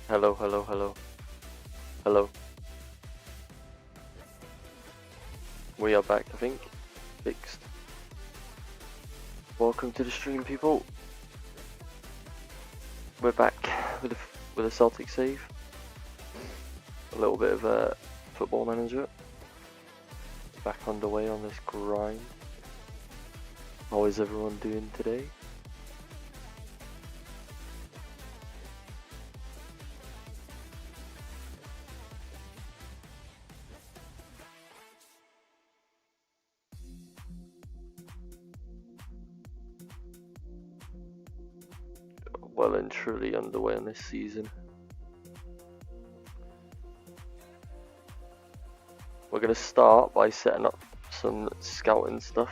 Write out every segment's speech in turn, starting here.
Hello, hello, hello. Hello. We are back, I think. Fixed. Welcome to the stream, people. We're back with a Celtic save. A little bit of Football Manager. Back underway on this grind. How is everyone doing today? Well and truly underway on this season. We're going to start by setting up some scouting stuff.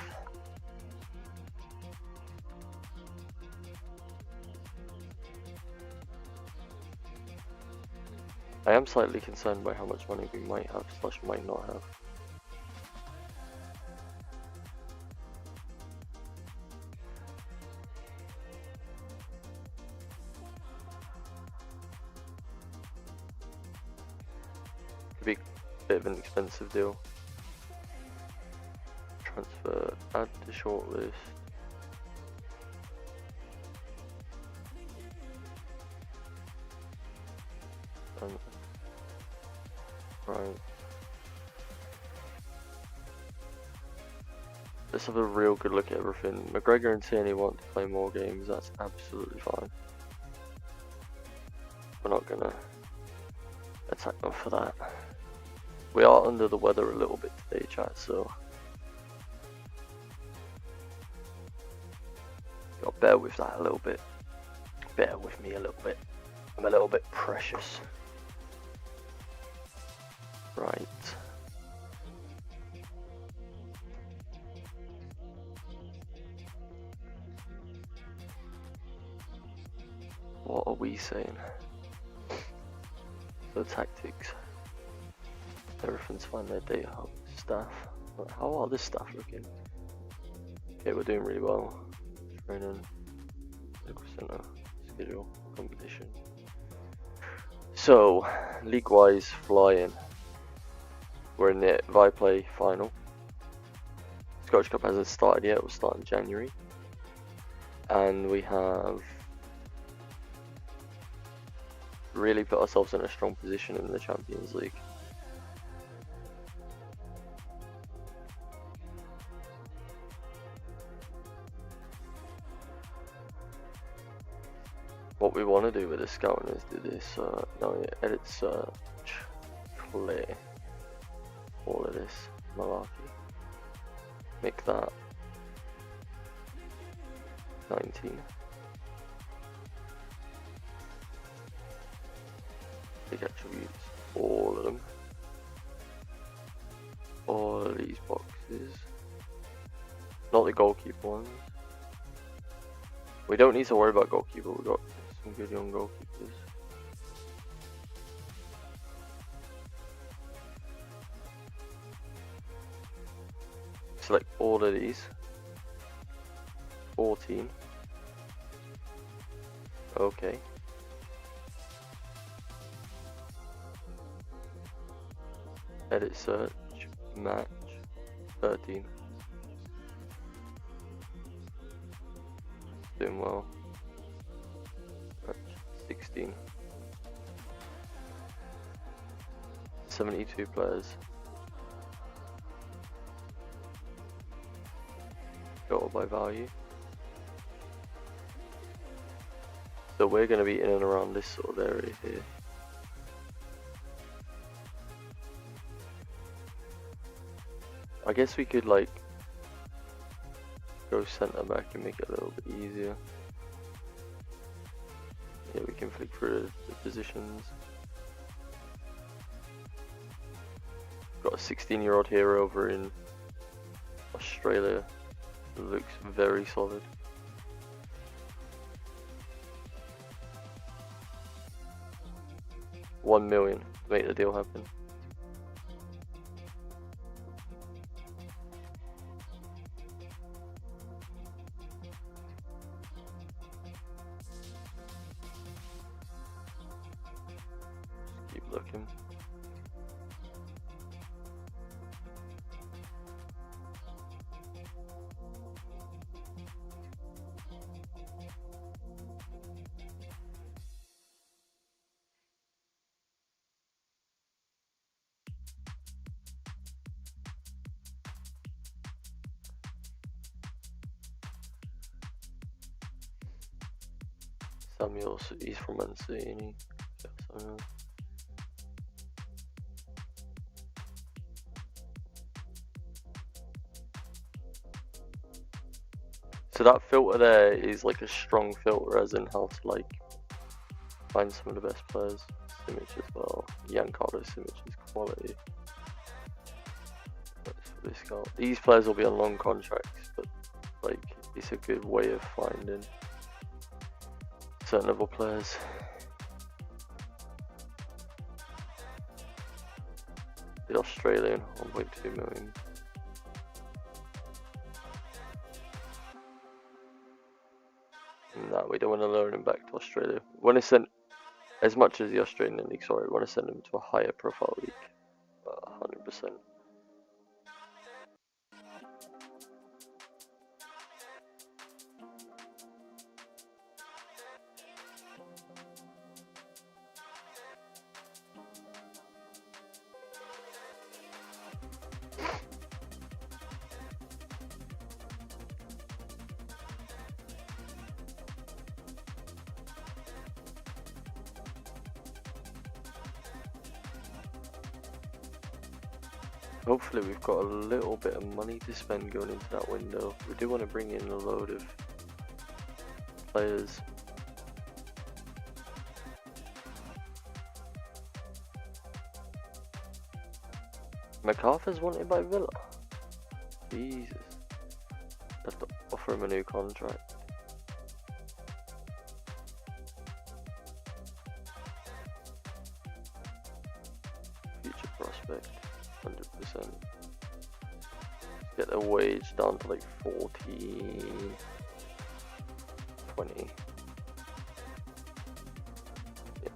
I am slightly concerned by how much money we might have / might not have. Could be a bit of an expensive deal. Transfer, add to shortlist. Right. Let's have a real good look at everything. McGregor and Tierney want to play more games, that's absolutely fine. We're not gonna attack them for that. We are under the weather a little bit today, chat, so gotta bear with that a little bit. Bear with me a little bit. I'm a little bit precious. Right. What are we saying? The tactics. Everything's fine there, data hub, staff. How are the staff looking? Okay, we're doing really well. Training, medical center, schedule, competition. So, league-wise, flying. We're in the Viaplay final. Scottish Cup hasn't started yet, it will start in January. And we have really put ourselves in a strong position in the Champions League. What we want to do with the scouting is do this, edit search, play, all of this malarkey. Make that 19. Big attributes, all of them. All of these boxes. Not the goalkeeper ones. We don't need to worry about goalkeeper, we've got some good young goalkeepers. Select all of these. 14. Okay. Edit search, match, 13. Doing well. Match, 16. 72 players. Total by value. So we're going to be in and around this sort of area here. I guess we could like go centre back and make it a little bit easier. Yeah, we can flick through the positions. Got a 16-year-old here over in Australia. Looks very solid. $1 million to make the deal happen. fuck him. Samuel, he's from Man City, and Samuel. So that filter there is like a strong filter, as in how to like find some of the best players. Simic as well. Giancarlo Simic is quality. That's for this guy. These players will be on long contracts, but like it's a good way of finding certain other players. The Australian, 1.2 million. No, we don't want to loan him back to Australia. We want to send, as much as the Australian league, sorry, we want to send him to a higher profile league. 100%. Hopefully we've got a little bit of money to spend going into that window. We do want to bring in a load of players. MacArthur's wanted by Villa. Jesus. Have to offer him a new contract. Future prospect. 100%. Get the wage down to like 40, 20. Yeah.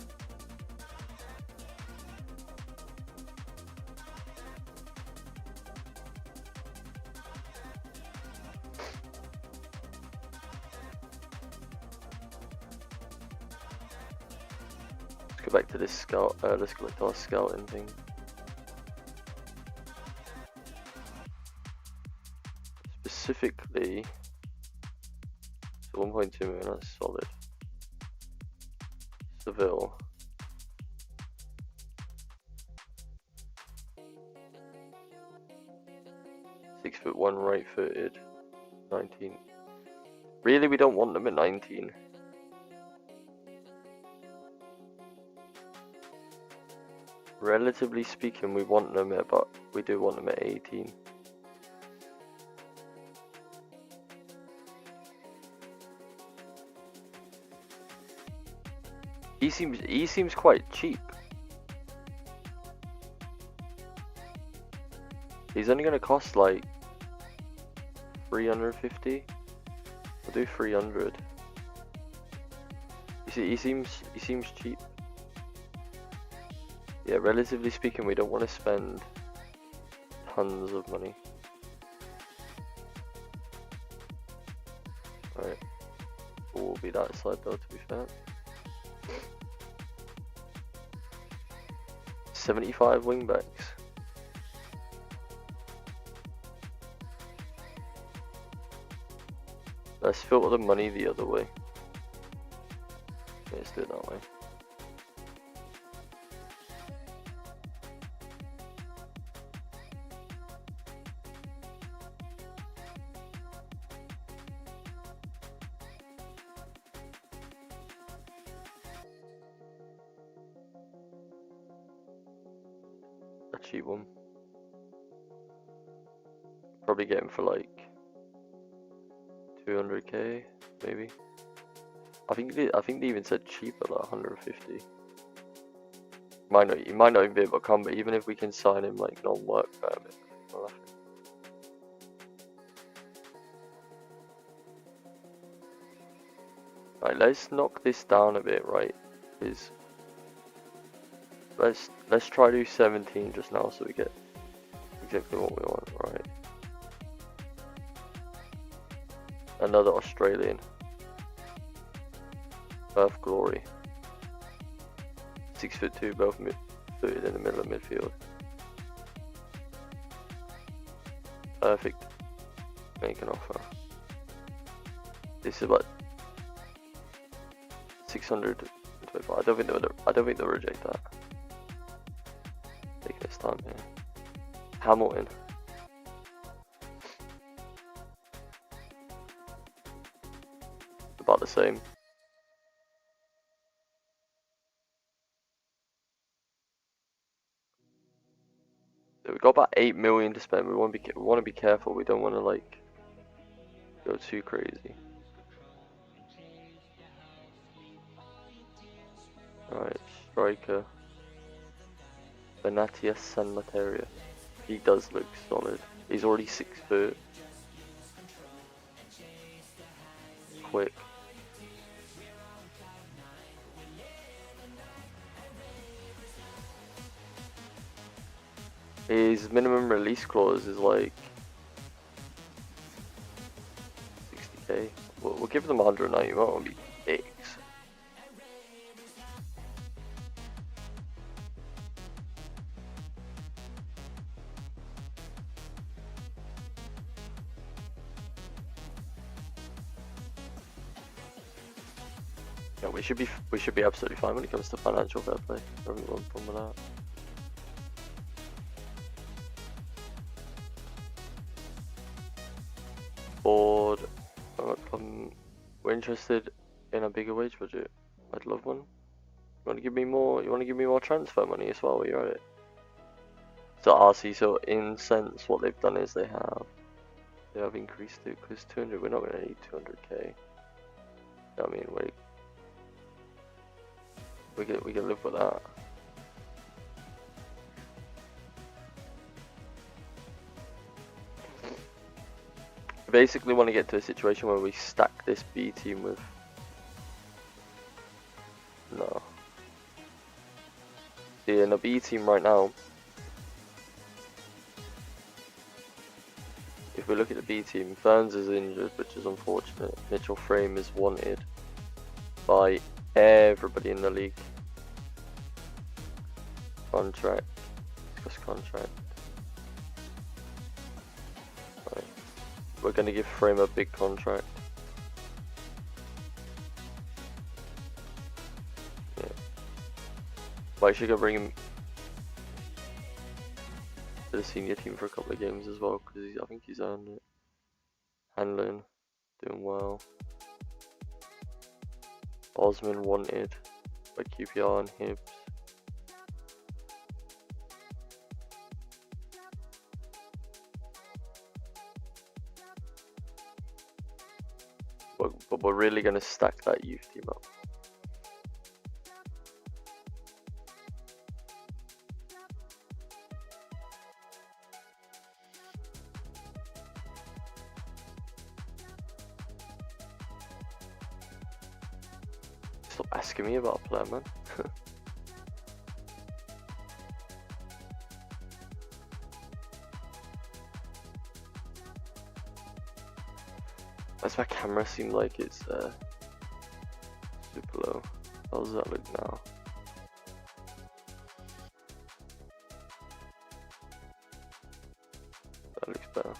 Let's go back to this scout. Let's go back to our scouting thing. Specifically, so 1.2 million, that's solid. Seville. .6'1", right-footed, 19. Really, we don't want them at 19. Relatively speaking, we want them at, but we do want them at 18. He seems quite cheap. He's only gonna cost like 350. We'll do 300. You see, he seems cheap. Yeah, relatively speaking, we don't want to spend tons of money. Alright, we'll be that side though, to be fair. 75 wingbacks. Let's filter the money the other way. Let's do it that way. A cheap one. Probably get him for like 200k, maybe. I think they even said cheaper, like 150. He might not even be able to come, but even if we can sign him like non-work permit, we'll have to. Right, let's knock this down a bit, right? Is let's try do 17 just now so we get exactly what we want, right? Another Australian. Earth Glory. 6'2", both footed in the middle of midfield. Perfect. Make an offer. This is about 625. I don't think they'll reject that. Taking its time here. Hamilton. About the same. So we've got about 8 million to spend. We want to be careful. We don't want to like go too crazy. Alright, striker. Benatia San Materia. He does look solid. He's already 6 foot. Quick. His minimum release clause is like 60k. We'll give them 190. We won't be dicks. Yeah, we should be absolutely fine when it comes to financial fair play. Everyone from that. Board. We're interested in a bigger wage budget. I'd love one. You want to give me more? You want to give me more transfer money as well? While you're at it. So RC. So in sense, what they've done is they have increased it because 200. We're not going to need 200k. I mean, we can live with that. We basically want to get to a situation where we stack this B team with See, in the B team right now, if we look at the B team, Ferns is injured, which is unfortunate. Mitchell Frame is wanted by everybody in the league. Contract. Discuss contract. Right. We're going to give Frame a big contract. Yeah. We're actually going to bring him to the senior team for a couple of games as well, because I think he's earned it. Hanlon, doing well. Osman wanted by QPR and Hibs. But we're really going to stack that youth team up. Stop asking me about a player, man. Why's my camera seem like it's super low? How does that look now? That looks better.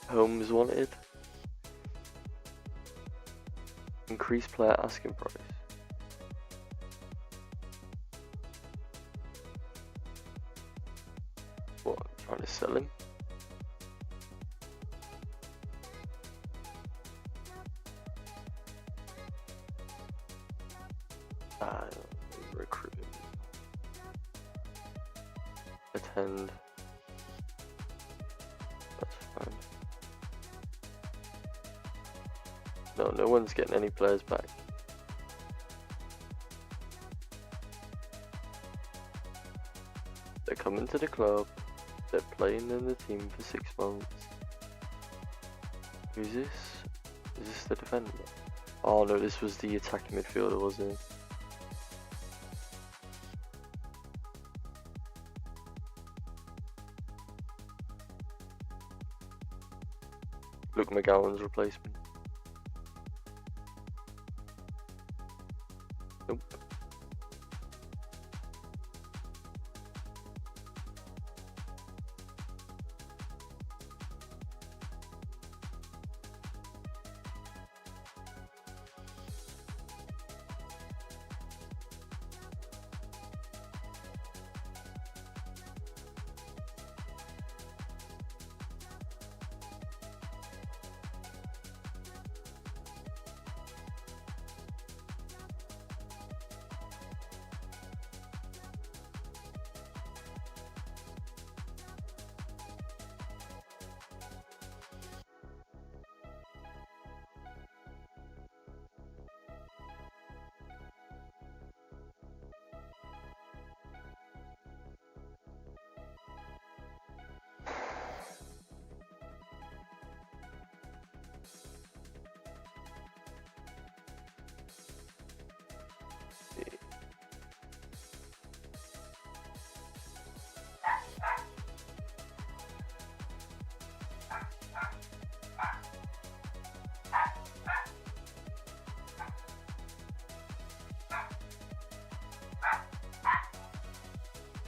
Holmes wanted. Increase player asking price. What? Trying to sell him? Recruit. Attend. That's fine. No one's getting any players back. They're coming to the club. They're playing in the team for 6 months. Who's this? Is this the defender? Oh no, this was the attacking midfielder, wasn't it? Luke McGowan's replacement. Nope.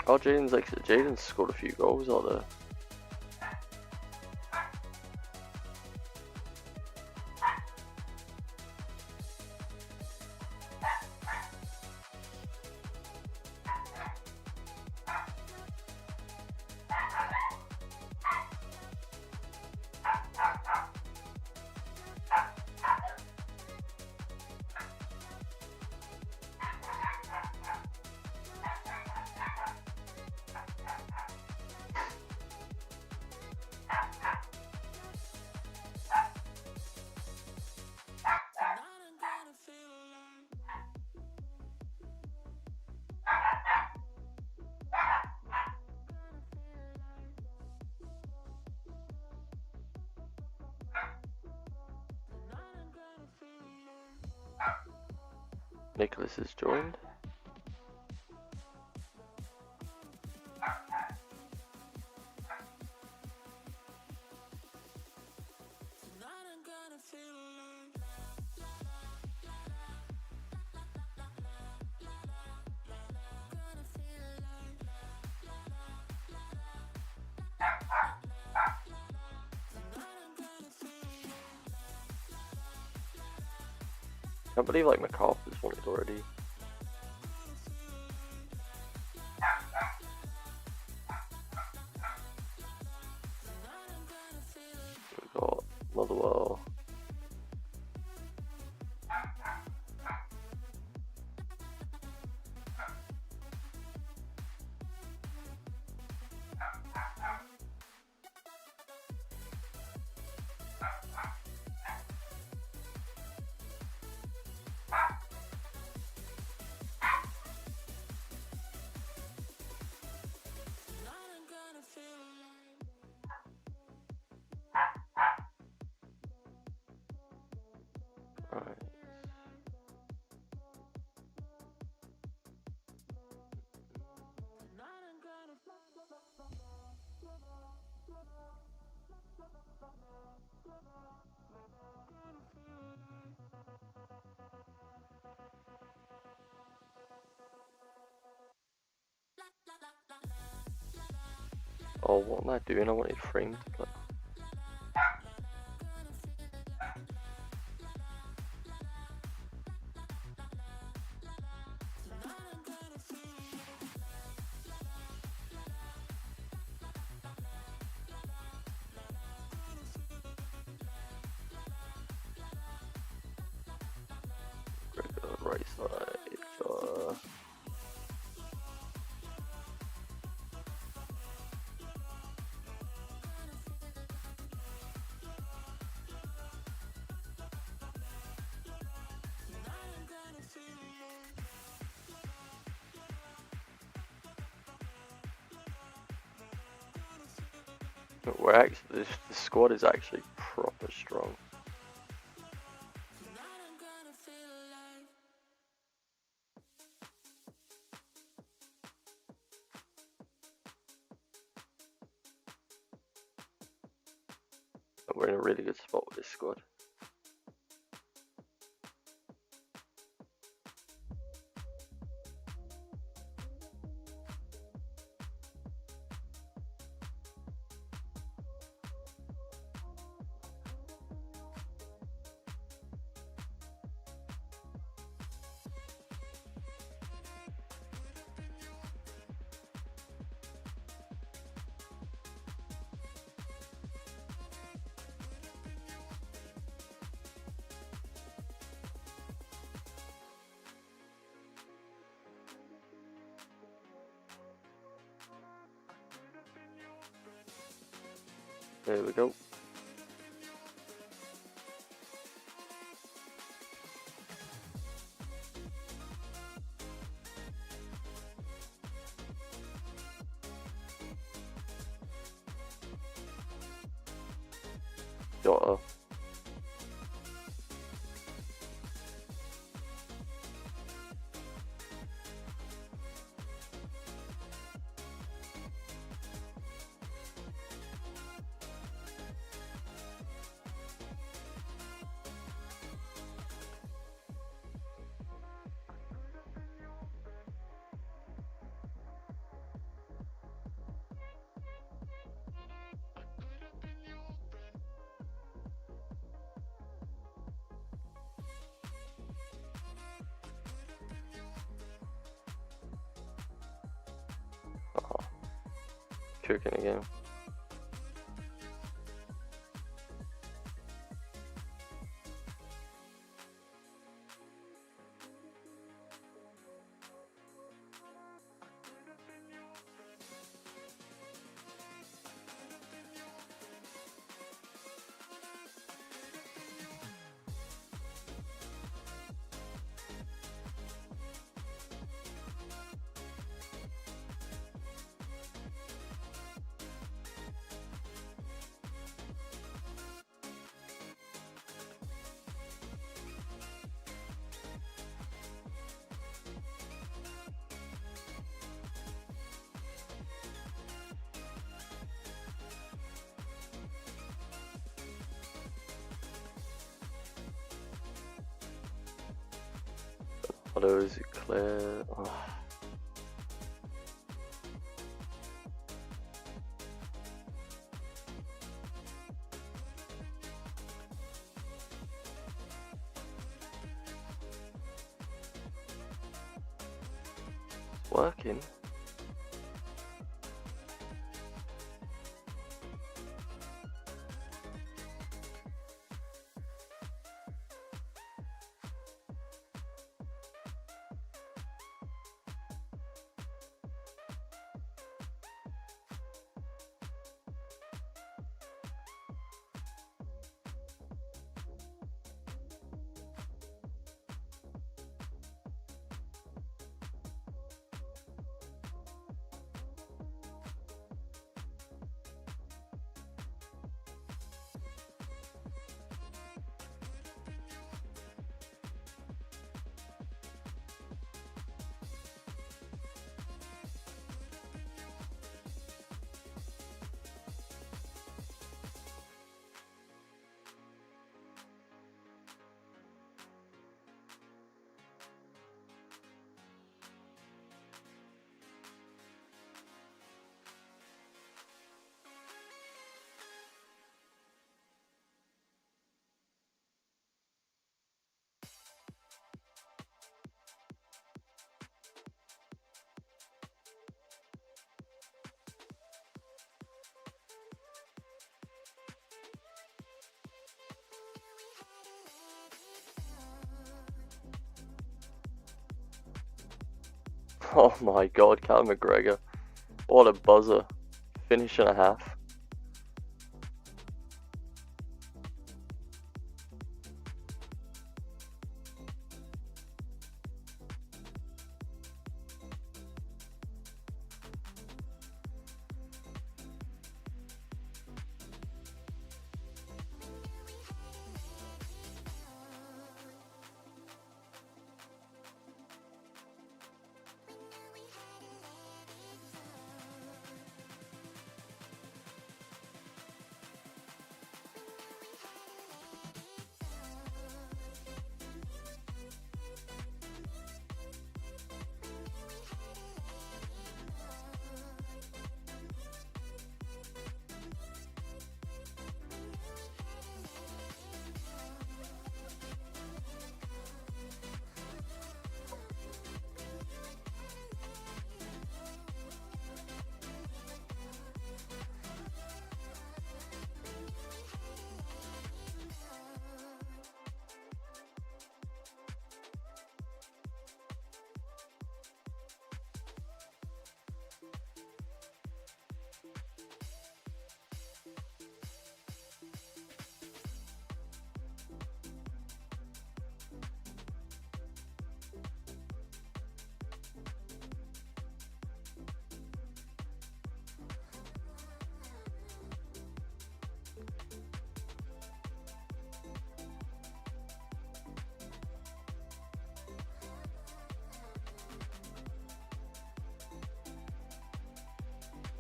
Oh, Jaden's scored a few goals out there. Nicholas has joined. I can't believe like MacArthur's won it already. We've got Motherwell. Alright. Oh, what am I doing? I wanted frame to play. Right side. We're actually, the squad is actually proper strong. We're in a really good spot with this squad. There we go. Jota. Oh, tricking again. Although is it clear? Oh. It's working. Oh my god, Cal McGregor. What a buzzer. Finish and a half.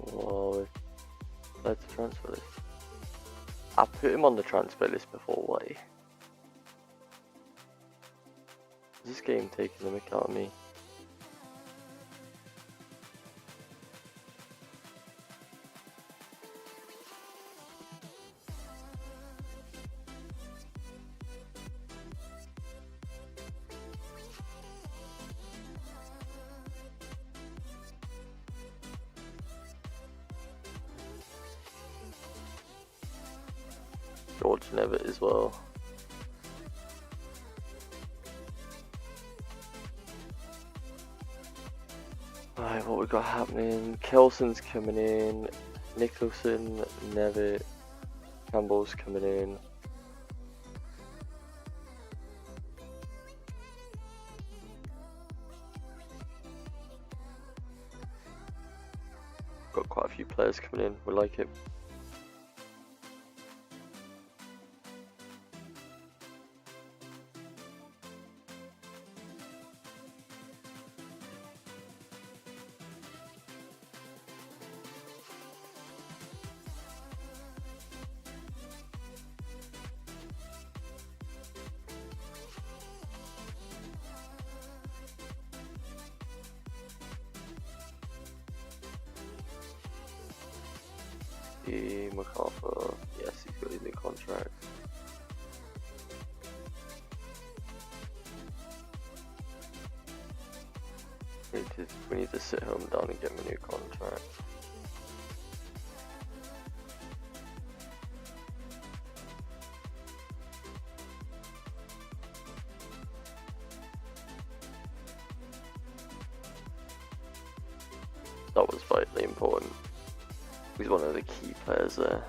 Well, let's transfer this. I put him on the transfer list before. Why? Is this game taking the mick out of me? George Nevitt as well. Alright, what we got happening? Kelson's coming in, Nicholson, Nevitt, Campbell's coming in. Got quite a few players coming in, we like it. MacArthur, yes, he's got his new contract. We need to sit him down and get him a new contract. That was vitally important. He's one of the key players there.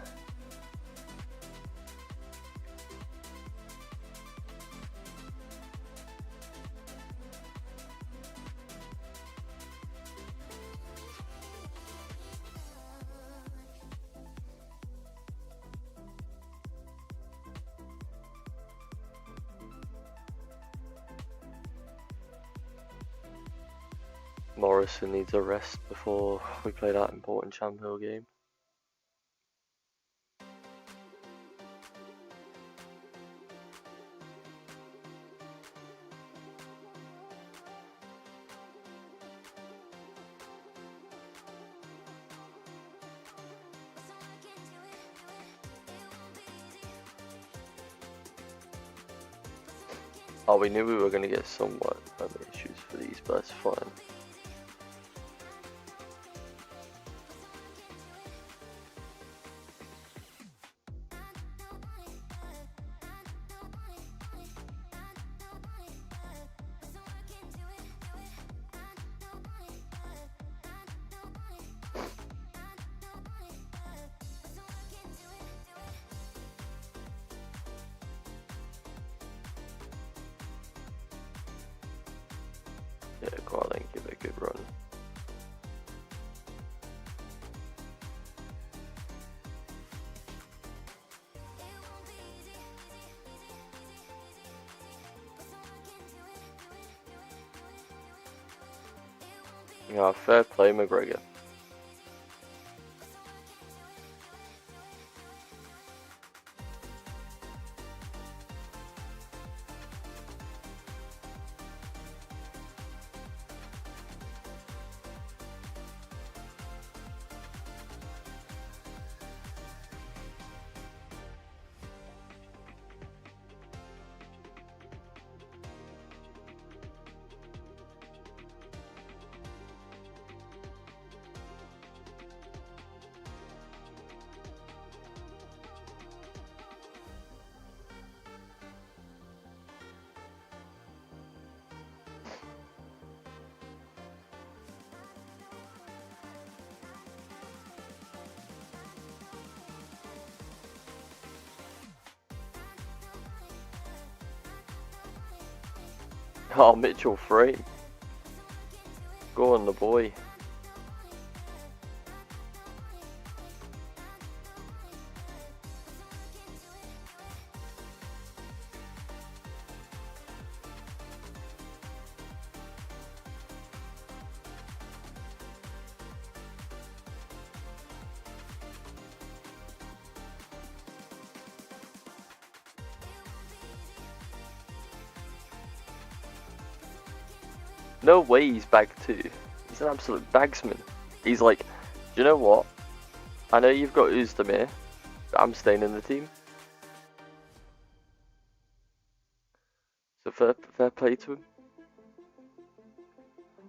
Morrison needs a rest before we play that important Champ Hill game. Oh, we knew we were going to get somewhat issues for these, but it's fine. Yeah, go out and give it a good run. Yeah, fair play, McGregor. Oh, Mitchell free. Go on, the boy. No way he's bag 2. He's an absolute bagsman. He's like, do you know what? I know you've got Uzdemir, but I'm staying in the team. So fair play to him.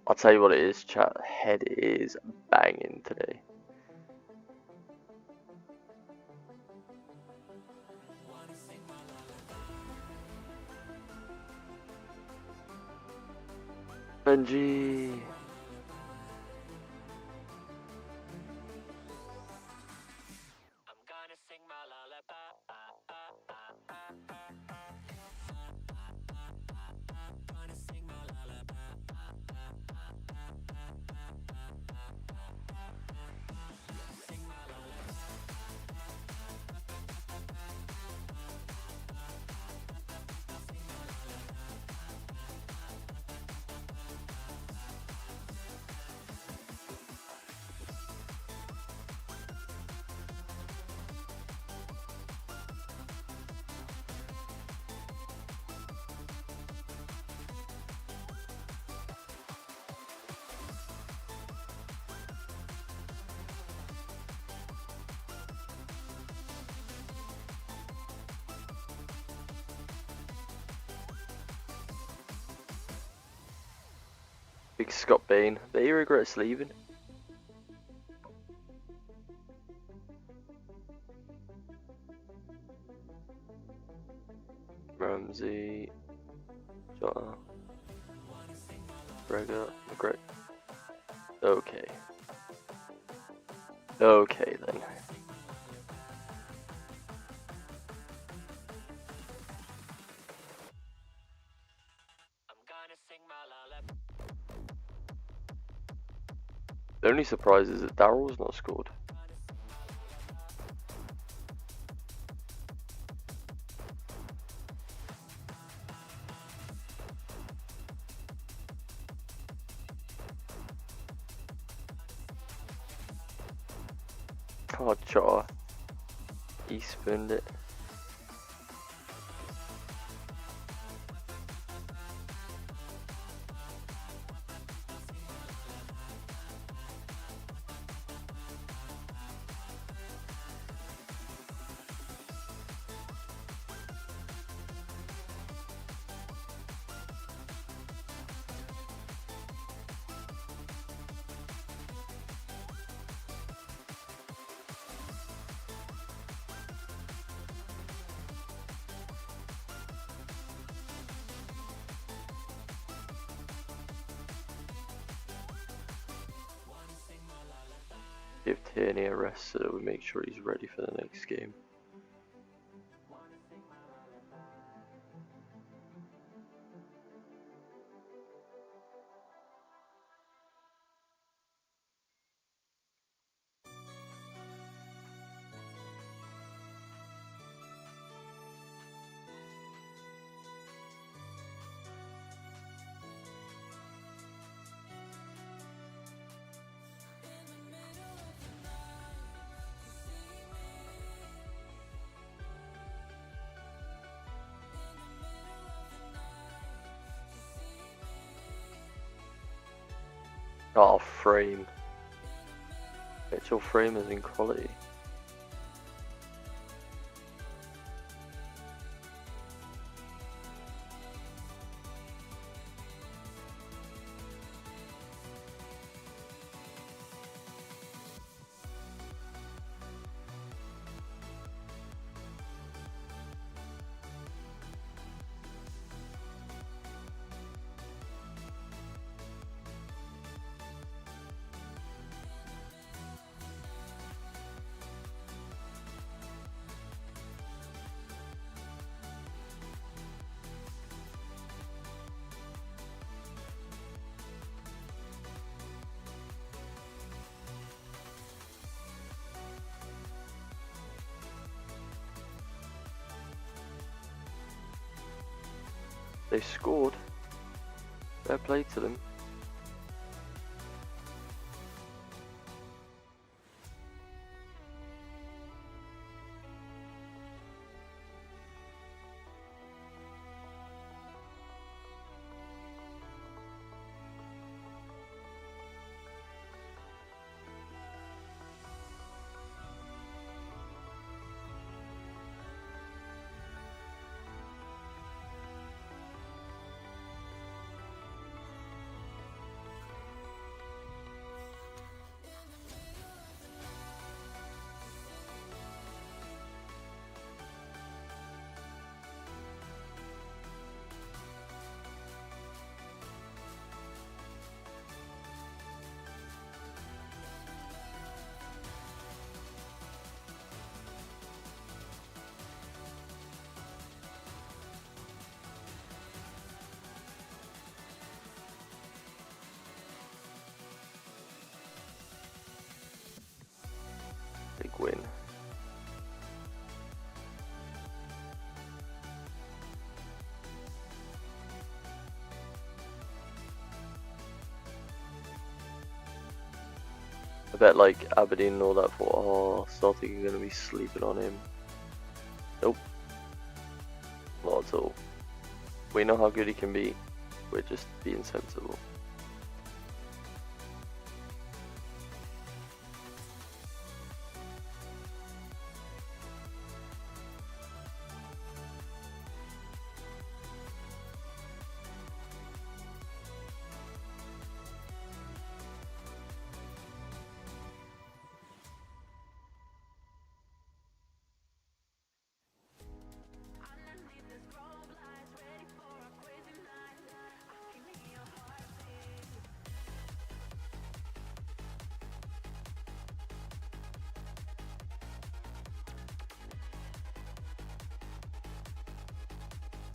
I'll tell you what it is, chat. Head is banging today. Benji. Big Scott Bain. But he regrets leaving. Ramsey. Jota. Gregor. McGregor. Okay. Okay then. The only surprise is that Daryl's not scored. Oh, Jota. He spooned it. Give Tierney a rest so that we make sure he's ready for the next game. Oh, frame. Mitchell frame is in quality. They scored. Fair play to them. win. I bet like Aberdeen and all that thought, oh, Celtic are going to be sleeping on him. Nope. Not at all. We know how good he can be. We're just being sensible.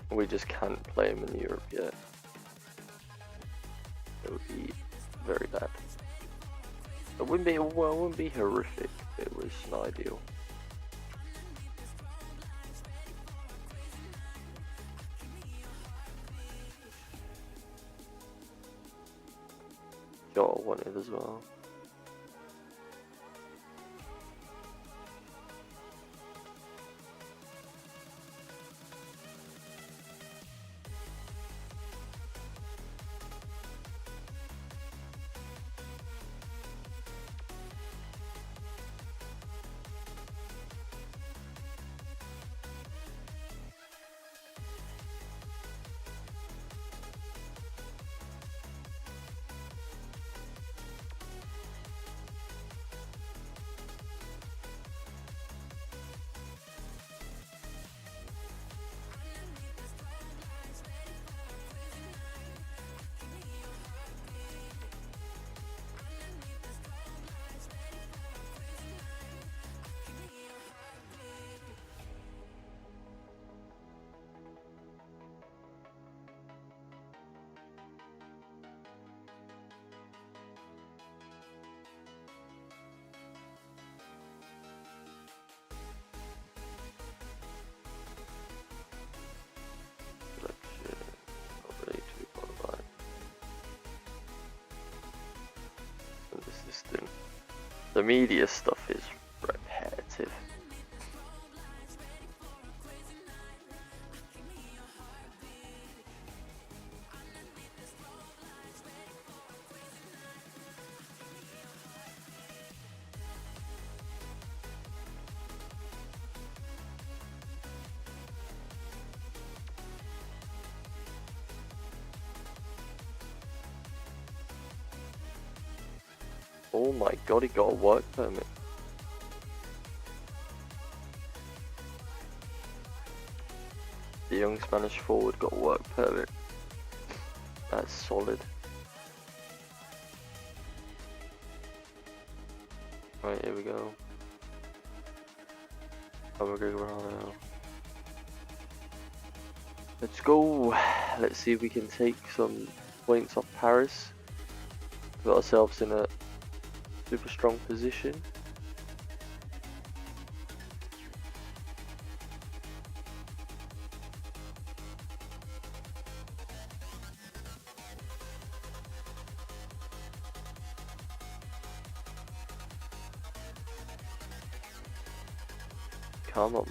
We just can't play him in Europe yet. It would be very bad. It wouldn't be, well, it wouldn't be horrific. It was not ideal. Jota wanted as well. The media stuff is repetitive. Oh my god, he got a work permit. The young Spanish forward got a work permit. That's solid. Right, here we go. Let's go. Let's see if we can take some points off Paris. Put ourselves in a super strong position. Come on.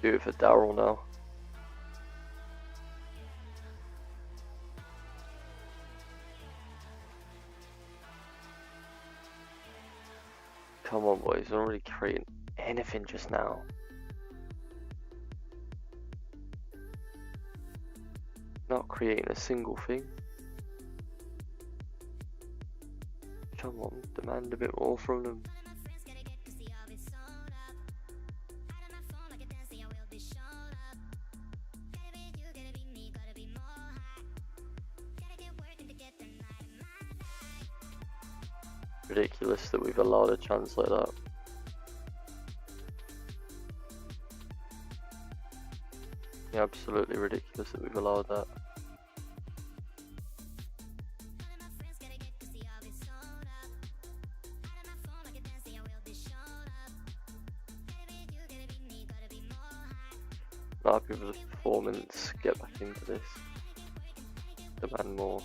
Do it for Daryl now. Come on, boys. I'm not really creating anything just now. Not creating a single thing. Come on, demand a bit more from them. Ridiculous that we've allowed a chance like that. Yeah, absolutely ridiculous that we've allowed that. Not happy with the performance. Get back into this. Demand more.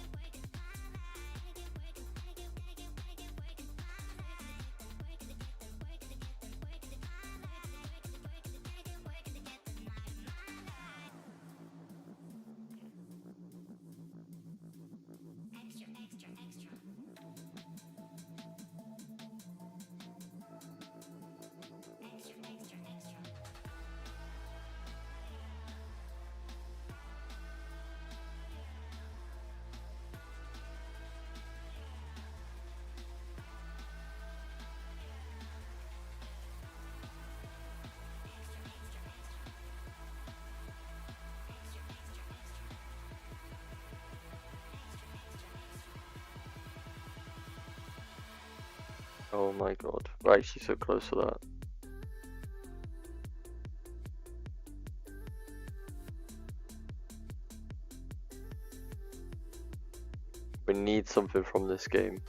Oh my god, we're actually so close to that. We need something from this game.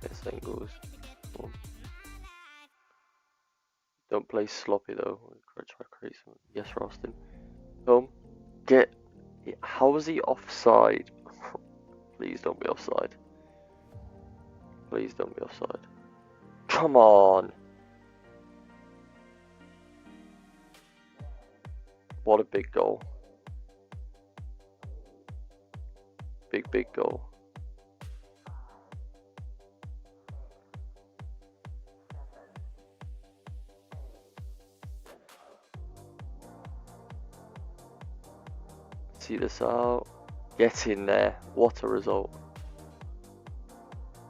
Yes, then goes. Don't play sloppy though. Try to create something. Yes, Ralston. Home. Get. How was he offside? Please don't be offside. Please don't be offside. Come on. What a big goal. Big goal. See this out. Get in there. What a result.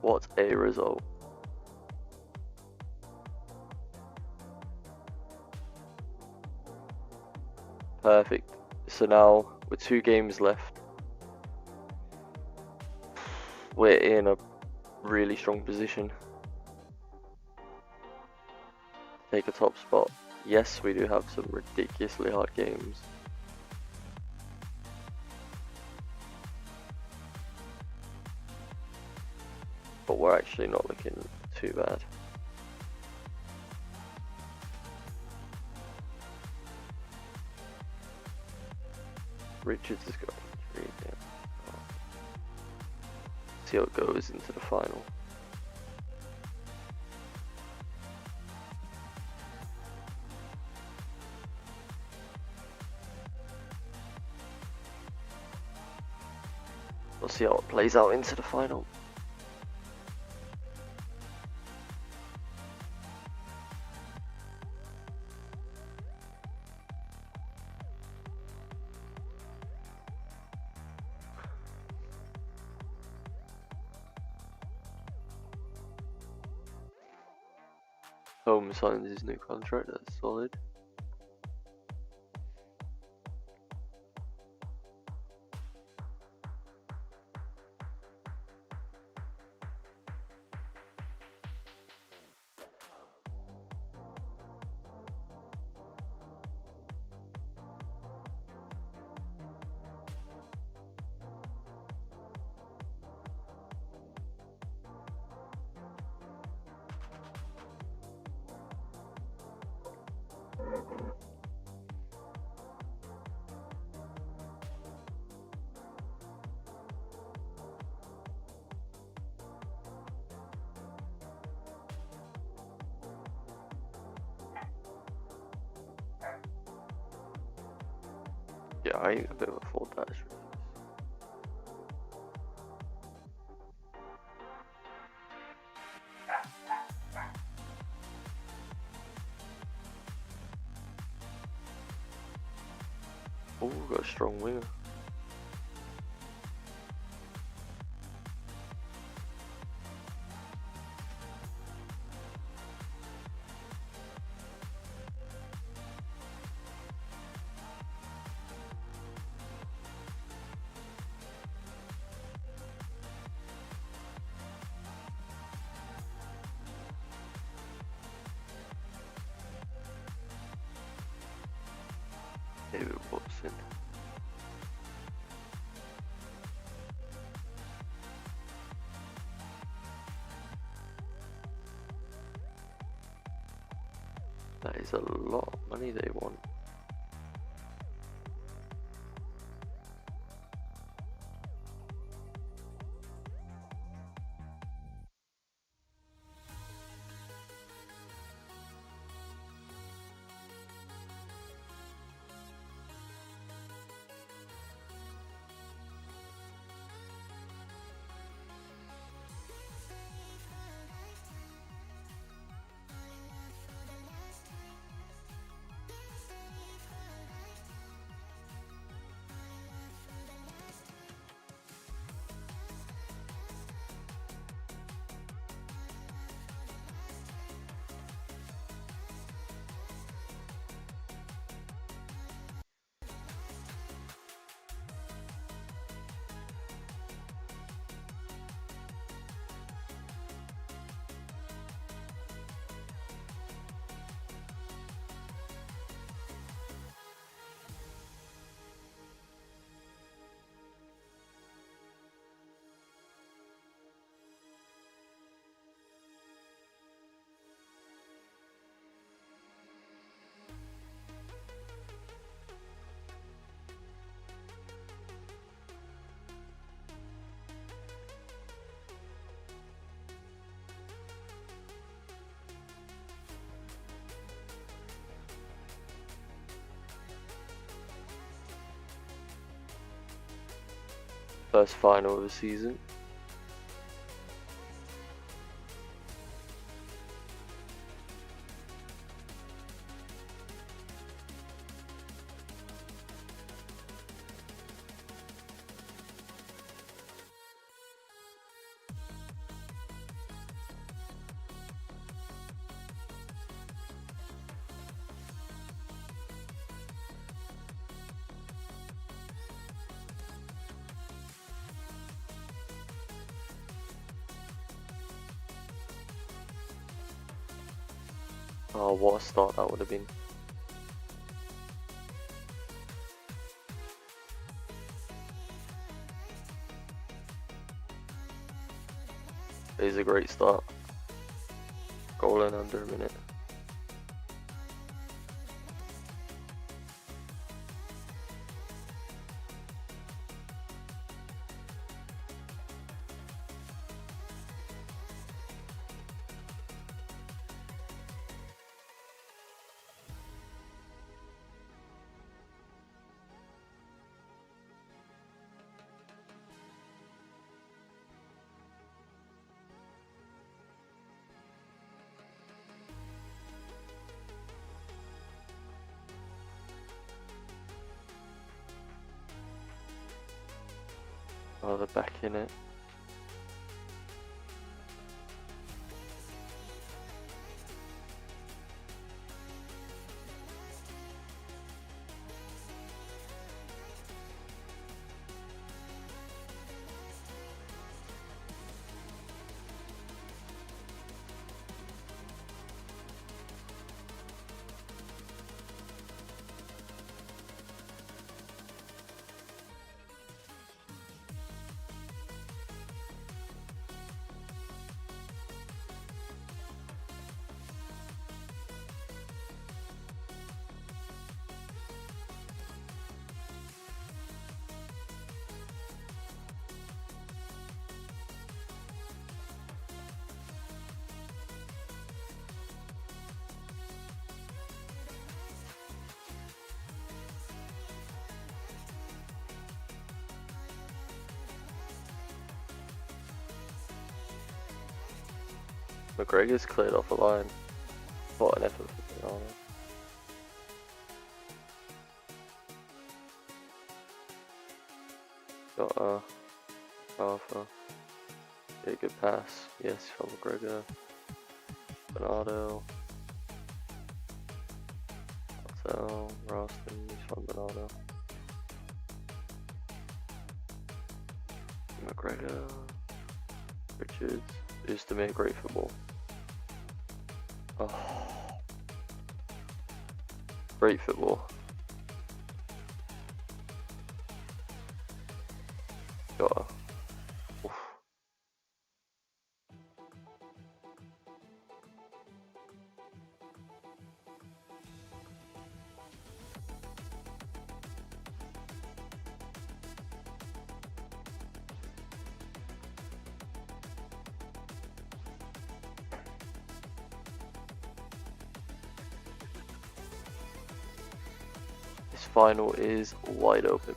What a result. Perfect. So now, with 2 games left, we're in a really strong position. Take a top spot. Yes, we do have some ridiculously hard games. But we're actually not looking too bad. Richards is going to read it. See how it goes into the final. We'll see how it plays out into the final. Home signs his new contract, that's solid. Yeah, I ain't a bit of a fault that is ridiculous. Oh, got a strong winger. David Watson. That is a lot of money they want. First final of the season. Oh, what a start that would have been. It is a great start. Goal in under a minute. Oh, they're back in it. McGregor's cleared off the line. What an effort for Ronaldo. Got Arthur. Yeah, good pass. Yes, from McGregor. Bernardo. Marcel. Ralston. He's from Bernardo. McGregor. Richards. Used to make great football. Oh. Great football. Got her. Oof. This final is wide open.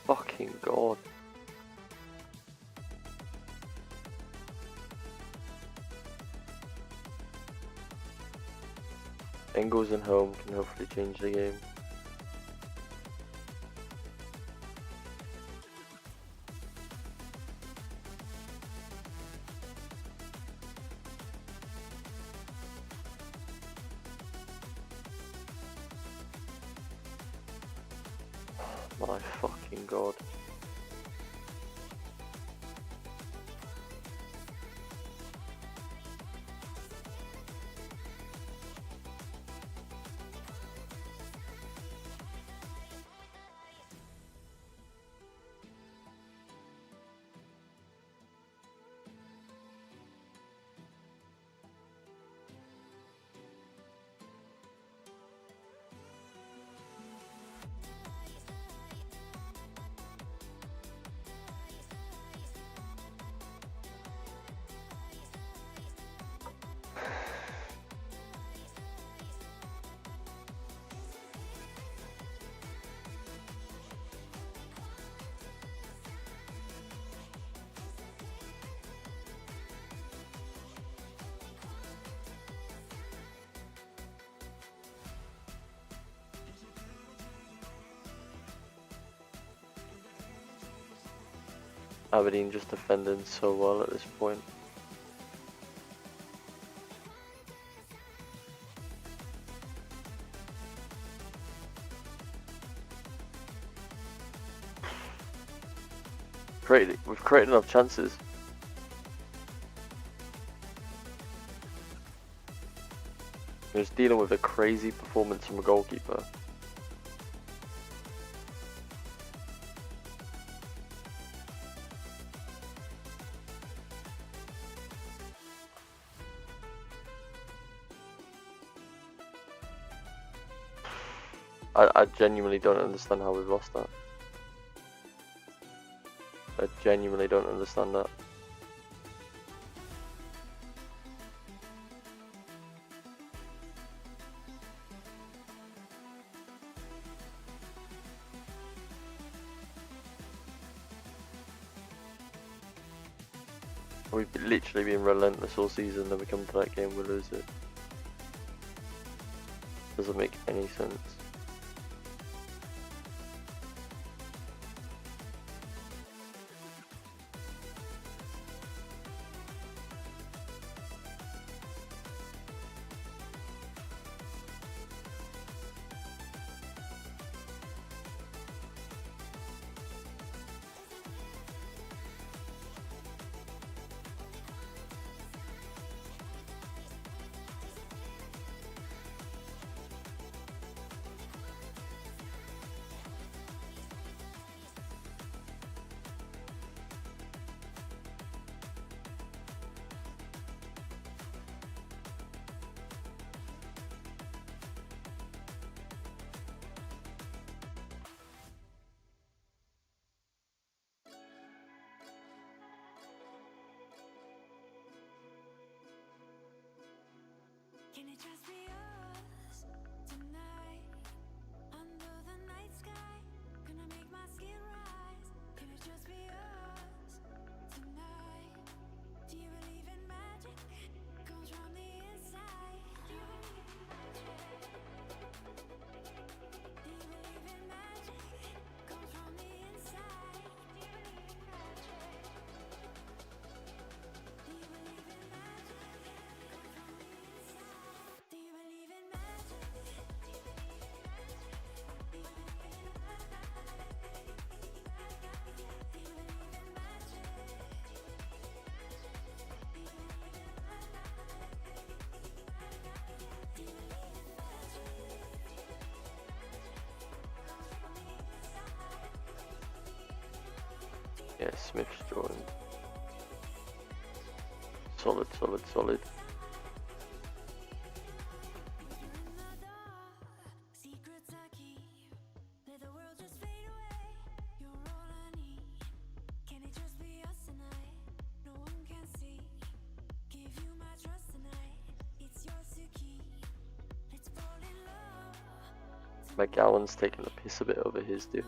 Fucking god. Engels and home can hopefully change the game. My fucking god. Aberdeen just defending so well at this point. We've created enough chances. We're just dealing with a crazy performance from a goalkeeper. I genuinely don't understand how we've lost that. I genuinely don't understand that. We've literally been relentless all season, then we come to that game, we lose it. Doesn't make any sense. Yeah, Smith's joined. Solid, solid, solid. McGowan's taking the piss a bit over his deal.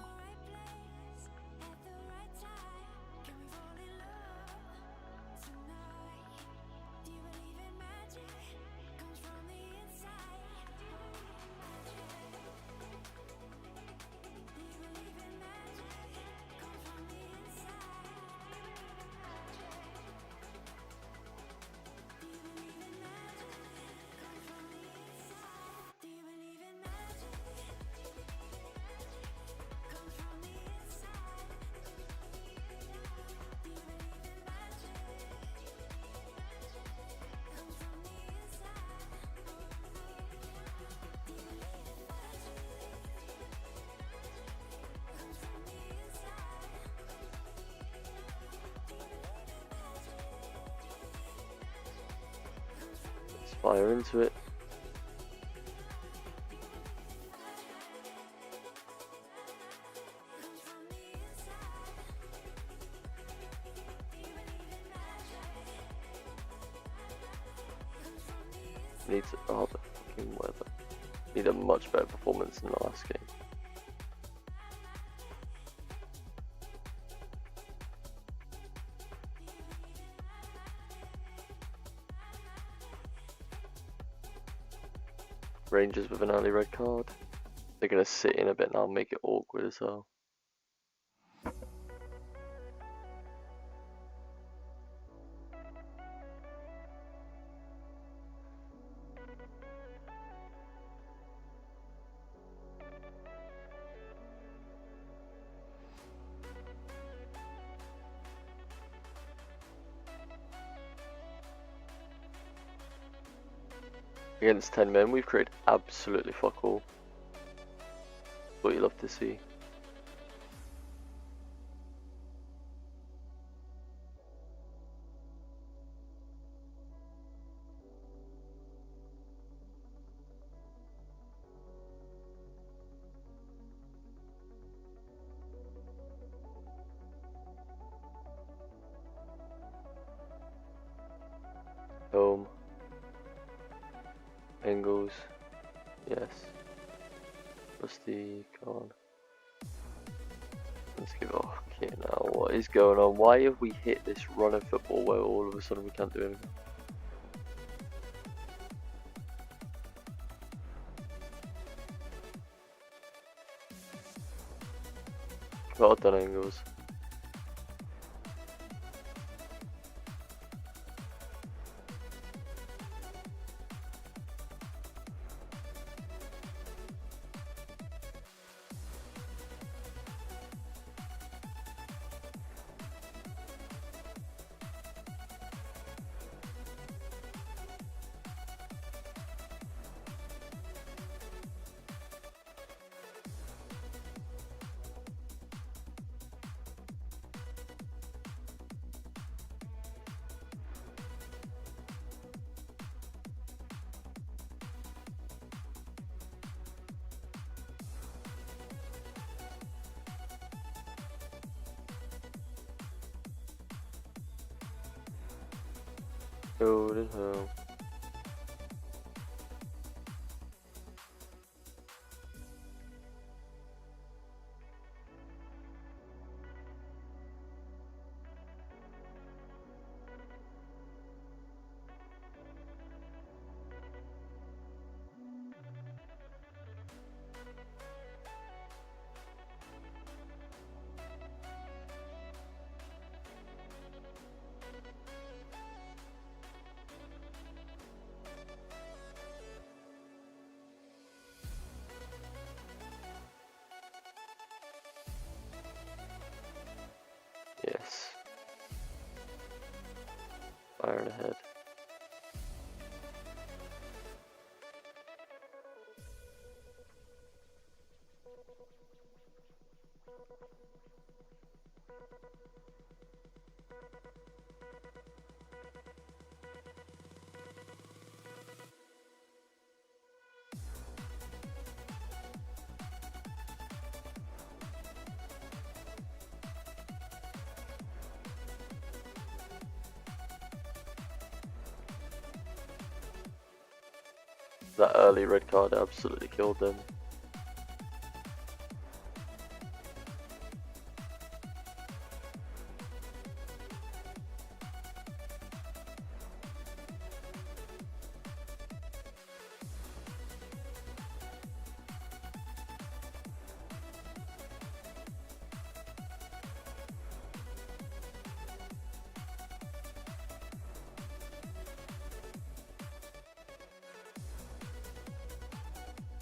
Fire into it. Needs the fucking weather. Need a much better performance than the last game. Rangers with an early red card. They're gonna sit in a bit now and make it awkward as hell. Against 10 men, we've created absolutely fuck all. What you love to see. Home. Engels. Yes. Rusty, come on. Let's give it a okay now. What is going on? Why have we hit this run of football where all of a sudden we can't do anything? Well done, Engels. Golden hell. Yes. Iron ahead. That early red card absolutely killed them.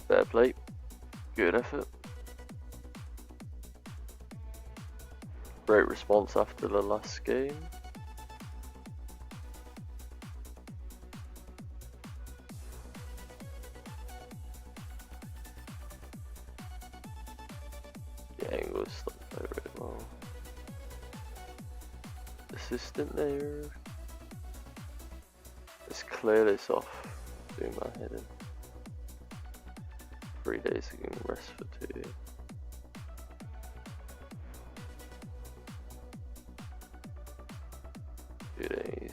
Fair play. Good effort. Great response after the last game. Yeah, English stopped there really well. Assistant there. Let's clear this off. Doing my head in. 3 days again, rest for 2. Days.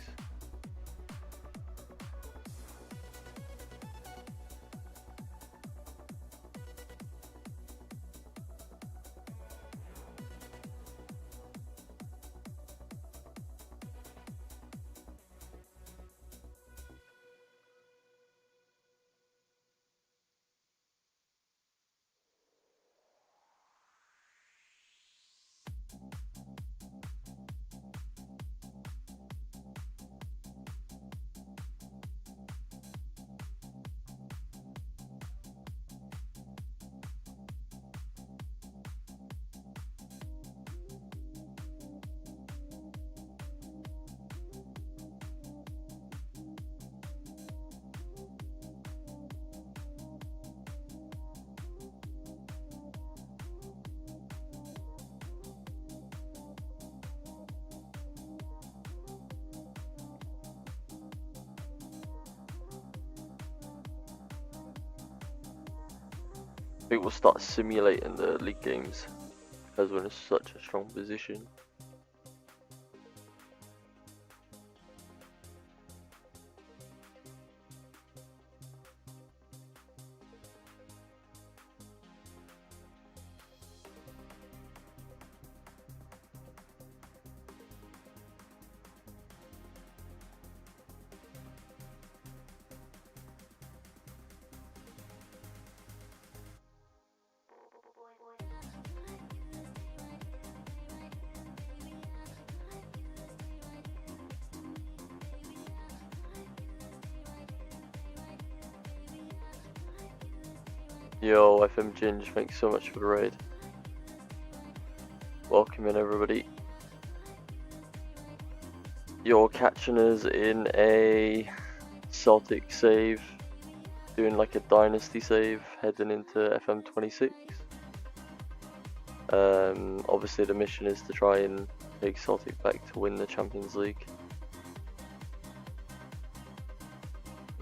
I think we'll start simulating the league games because we're in such a strong position. Yo, FM Ginge, thanks so much for the raid. Welcome in, everybody. You're catching us in a Celtic save, doing like a dynasty save, heading into FM 26. Obviously the mission is to try and take Celtic back to win the Champions League.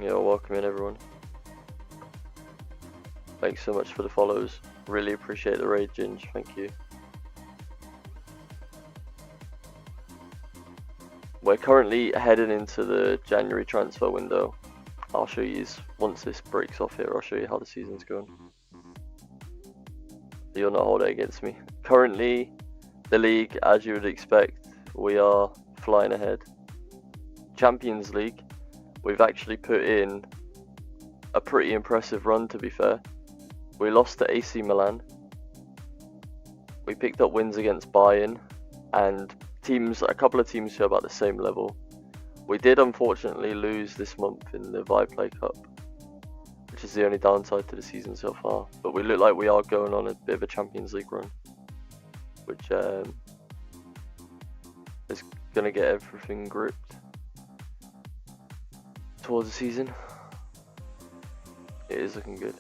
Yo, welcome in, everyone. Thanks so much for the follows. Really appreciate the raid, Ginge. Thank you. We're currently heading into the January transfer window. I'll show you once this breaks off here. I'll show you how the season's going. You'll not hold it against me. Currently, the league, as you would expect, we are flying ahead. Champions League, we've actually put in a pretty impressive run, to be fair. We lost to AC Milan. We picked up wins against Bayern and a couple of teams who are about the same level. We did unfortunately lose this month in the Viaplay Cup, which is the only downside to the season so far. But we look like we are going on a bit of a Champions League run, which is going to get everything gripped towards the season. It is looking good.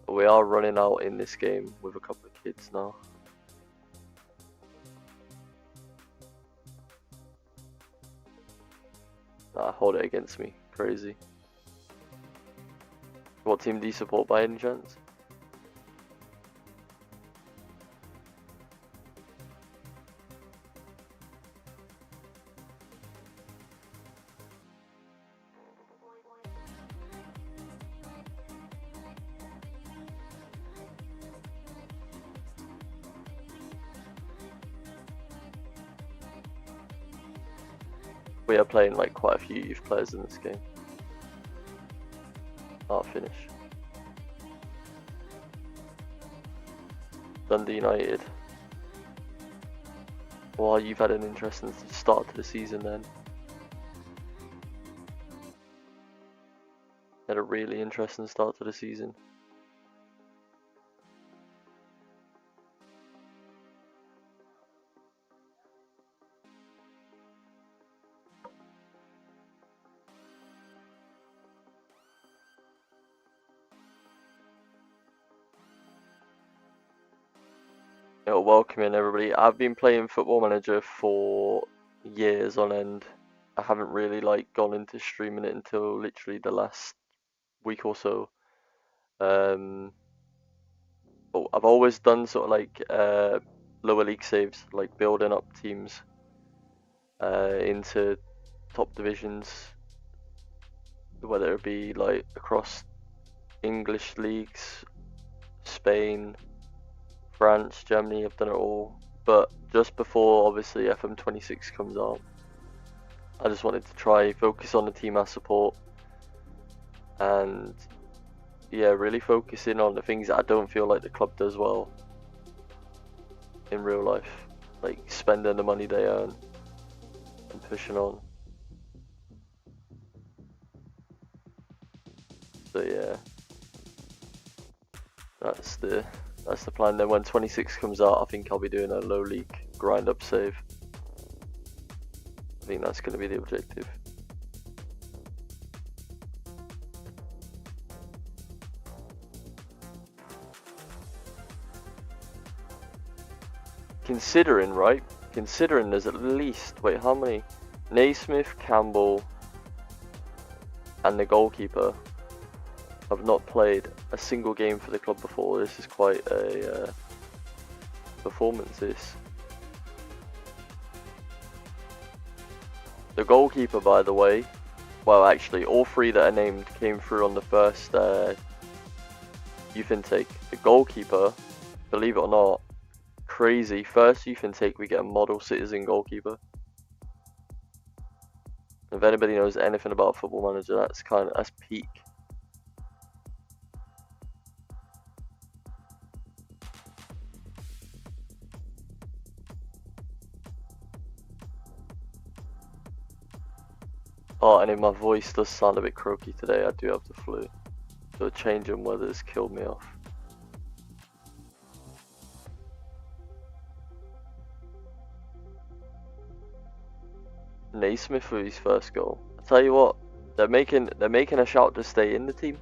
We are running out in this game with a couple of kids now. hold it against me. Crazy. What team do you support by any chance? We are playing like quite a few youth players in this game. Finish. Dundee United. Well, you've had an interesting start to the season then. Had a really interesting start to the season. Welcome in everybody. I've been playing Football Manager for years on end. I haven't really like gone into streaming it until literally the last week or so. But I've always done sort of like lower league saves, like building up teams into top divisions, whether it be like across English leagues, Spain, France, Germany. I've done it all, but just before obviously FM26 comes out, I just wanted to try focus on the team I support, and yeah, really focusing on the things that I don't feel like the club does well in real life, like spending the money they earn and pushing on. So yeah, that's the plan. Then when 26 comes out, I think I'll be doing a low league grind up save. I think that's going to be the objective. Considering there's at least, wait, how many? Naismith, Campbell, and the goalkeeper have not played a single game for the club before. This is quite a performance, this. The goalkeeper, by the way, well actually all three that are named came through on the first youth intake. The goalkeeper, believe it or not, crazy, first youth intake we get a model citizen goalkeeper. If anybody knows anything about Football Manager, that's peak. Oh, and if my voice does sound a bit croaky today, I do have the flu. So a change in weather has killed me off. Naismith with his first goal. I tell you what, they're making a shout to stay in the team.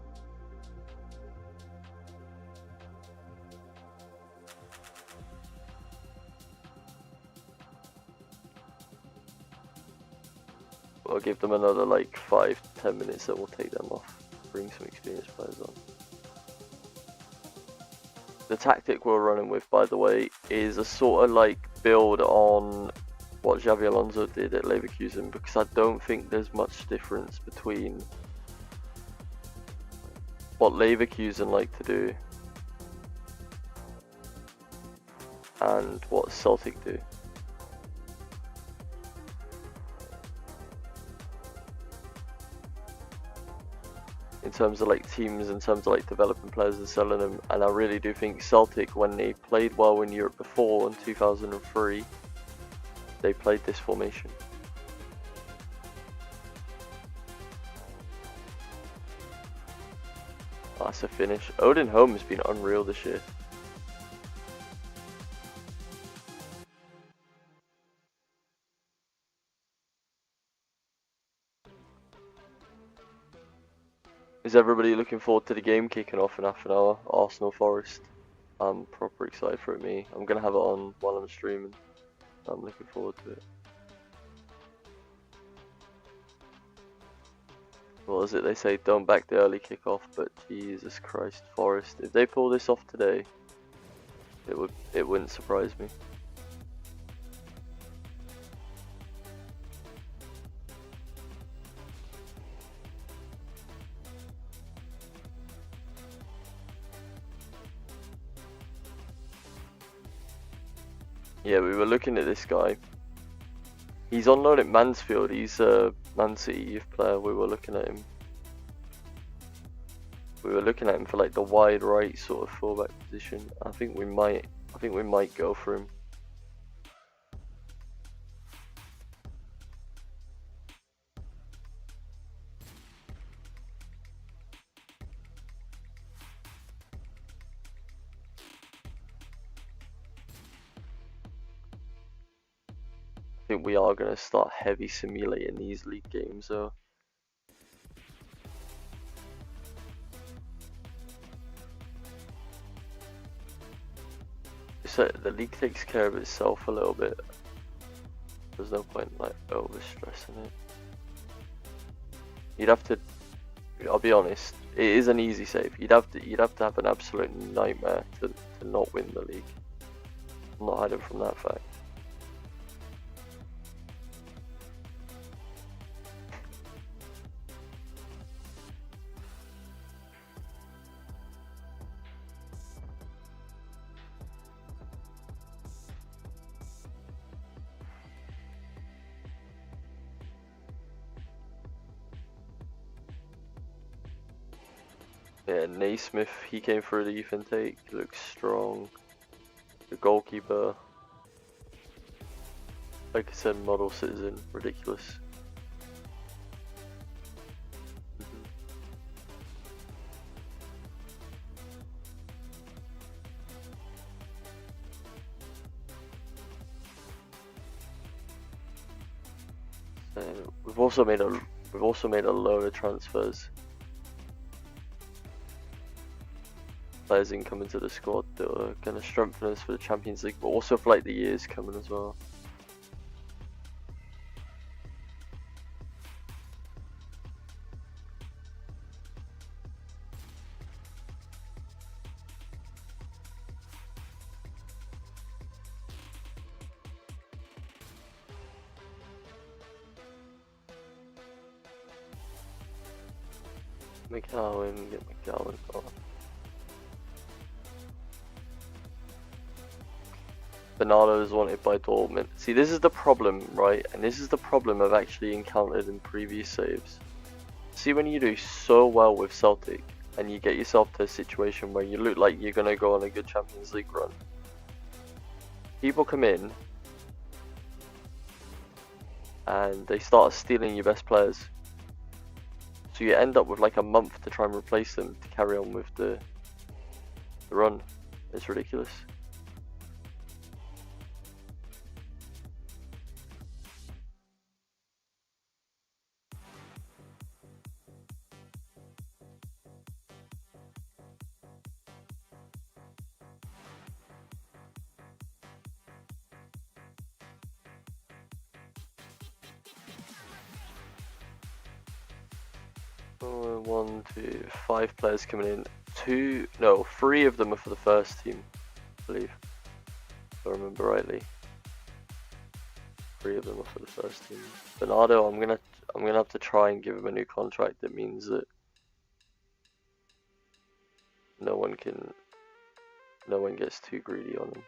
I'll give them another like 5-10 minutes, then we'll take them off. Bring some experienced players on. The tactic we're running with, by the way, is a sort of like build on what Xabi Alonso did at Leverkusen, because I don't think there's much difference between what Leverkusen like to do and what Celtic do. In terms of like teams, in terms of like developing players and selling them, and I really do think Celtic, when they played well in Europe before in 2003, they played this formation. That's a finish. Odin Home has been unreal this year. Is everybody looking forward to the game kicking off in half an hour? Arsenal Forest. I'm proper excited for it, me. I'm gonna have it on while I'm streaming. I'm looking forward to it. what is it they say? Don't back the early kickoff, but Jesus Christ, Forest. If they pull this off today, it wouldn't surprise me. Yeah, we were looking at this guy. He's on loan at Mansfield. He's a Man City youth player. We were looking at him. We were looking at him for like the wide right sort of fullback position. I think we might go for him. I think we are going to start heavy simulating these league games though. So the league takes care of itself a little bit. There's no point like over stressing it. You'd have to, I'll be honest, it is an easy save. You'd have to have an absolute nightmare to not win the league. I'm not hiding from that fact. Yeah, Naismith, he came through the youth intake, looks strong. The goalkeeper, like I said, model citizen, ridiculous. We've also made a load of transfers. Players incoming to the squad that are going to strengthen us for the Champions League, but also for like the years coming as well. McGowan, get McGowan on. Bernardo is wanted by Dortmund. See, this is the problem, right? And this is the problem I've actually encountered in previous saves. See, when you do so well with Celtic and you get yourself to a situation where you look like you're going to go on a good Champions League run, people come in and they start stealing your best players. So you end up with like a month to try and replace them to carry on with the run. It's ridiculous. One, two, 5 players coming in. 3 of them are for the first team, I believe. If I remember rightly. 3 of them are for the first team. Bernardo, I'm gonna have to try and give him a new contract that means that no one gets too greedy on him.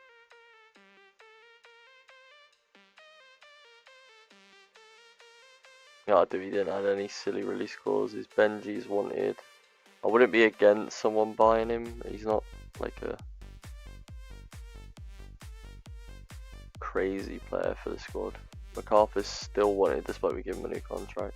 Yeah, dude, he didn't add any silly release clauses. Benji's wanted. I wouldn't be against someone buying him. He's not like a crazy player for the squad. MacArthur's still wanted despite we give him a new contract.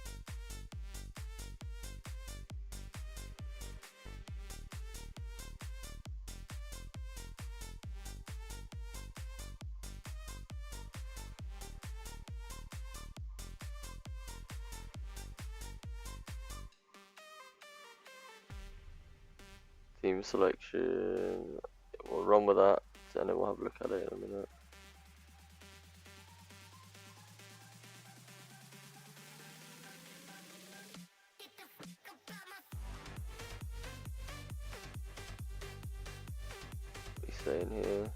Team selection, we'll run with that and then we'll have a look at it in a minute. saying here?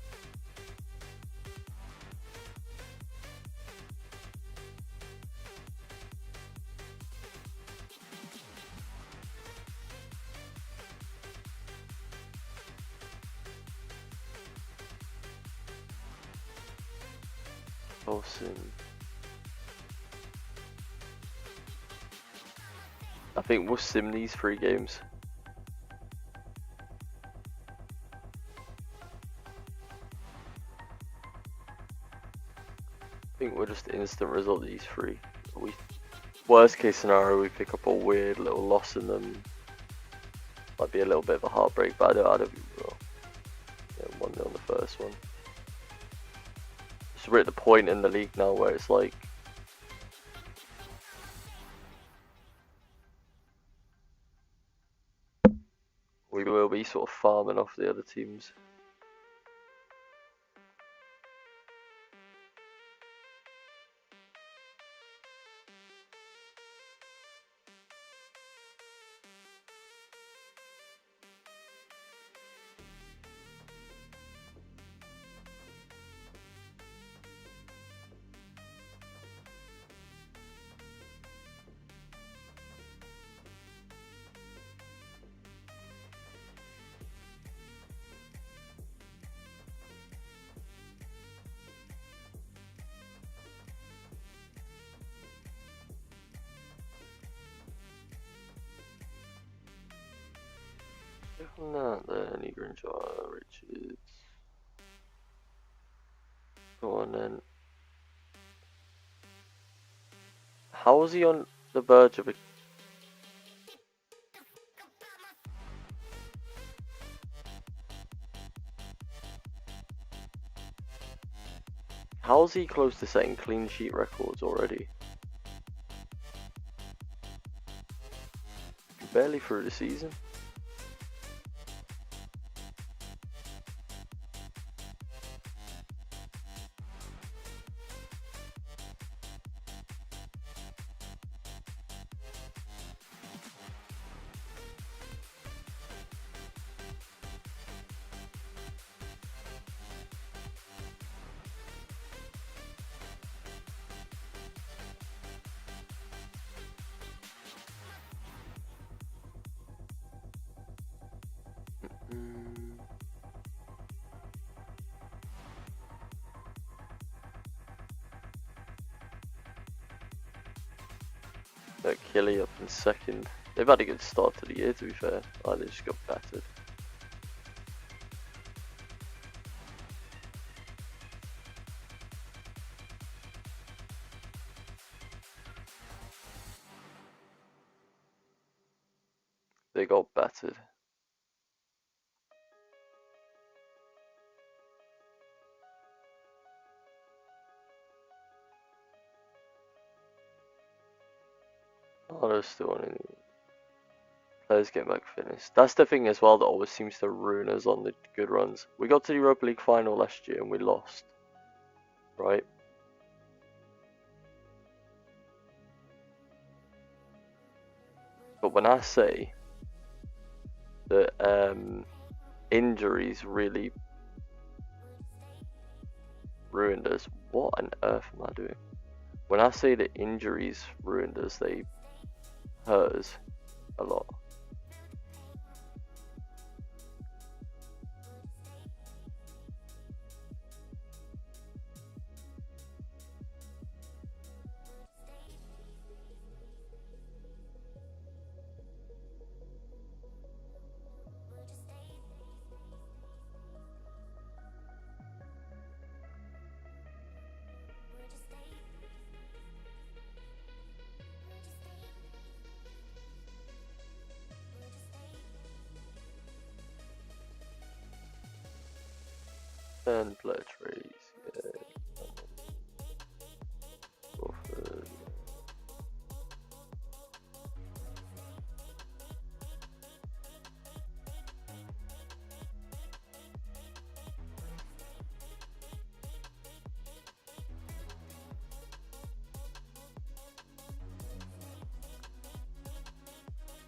Awesome. I think we'll sim these 3 games. I think we'll just instant result these 3. Worst case scenario, we pick up a weird little loss in them. Might be a little bit of a heartbreak, but I don't think we will. Yeah, 1-0 the first one. So we're at the point in the league now where it's like, we will be sort of farming off the other teams. Not there, any Grinjar, Richards. Go on then. How was he on the verge of a... How's he close to setting clean sheet records already? Barely through the season. Kelly up in second. They've had a good start to the year, to be fair. Oh, they just got battered. They got battered. Oh, they're still on it. Players get back finished. That's the thing as well that always seems to ruin us on the good runs. We got to the Europa League final last year and we lost. Right? But when I say that injuries really ruined us, what on earth am I doing? When I say that injuries ruined us, they hurt us a lot. And player trades, yeah. Crawford.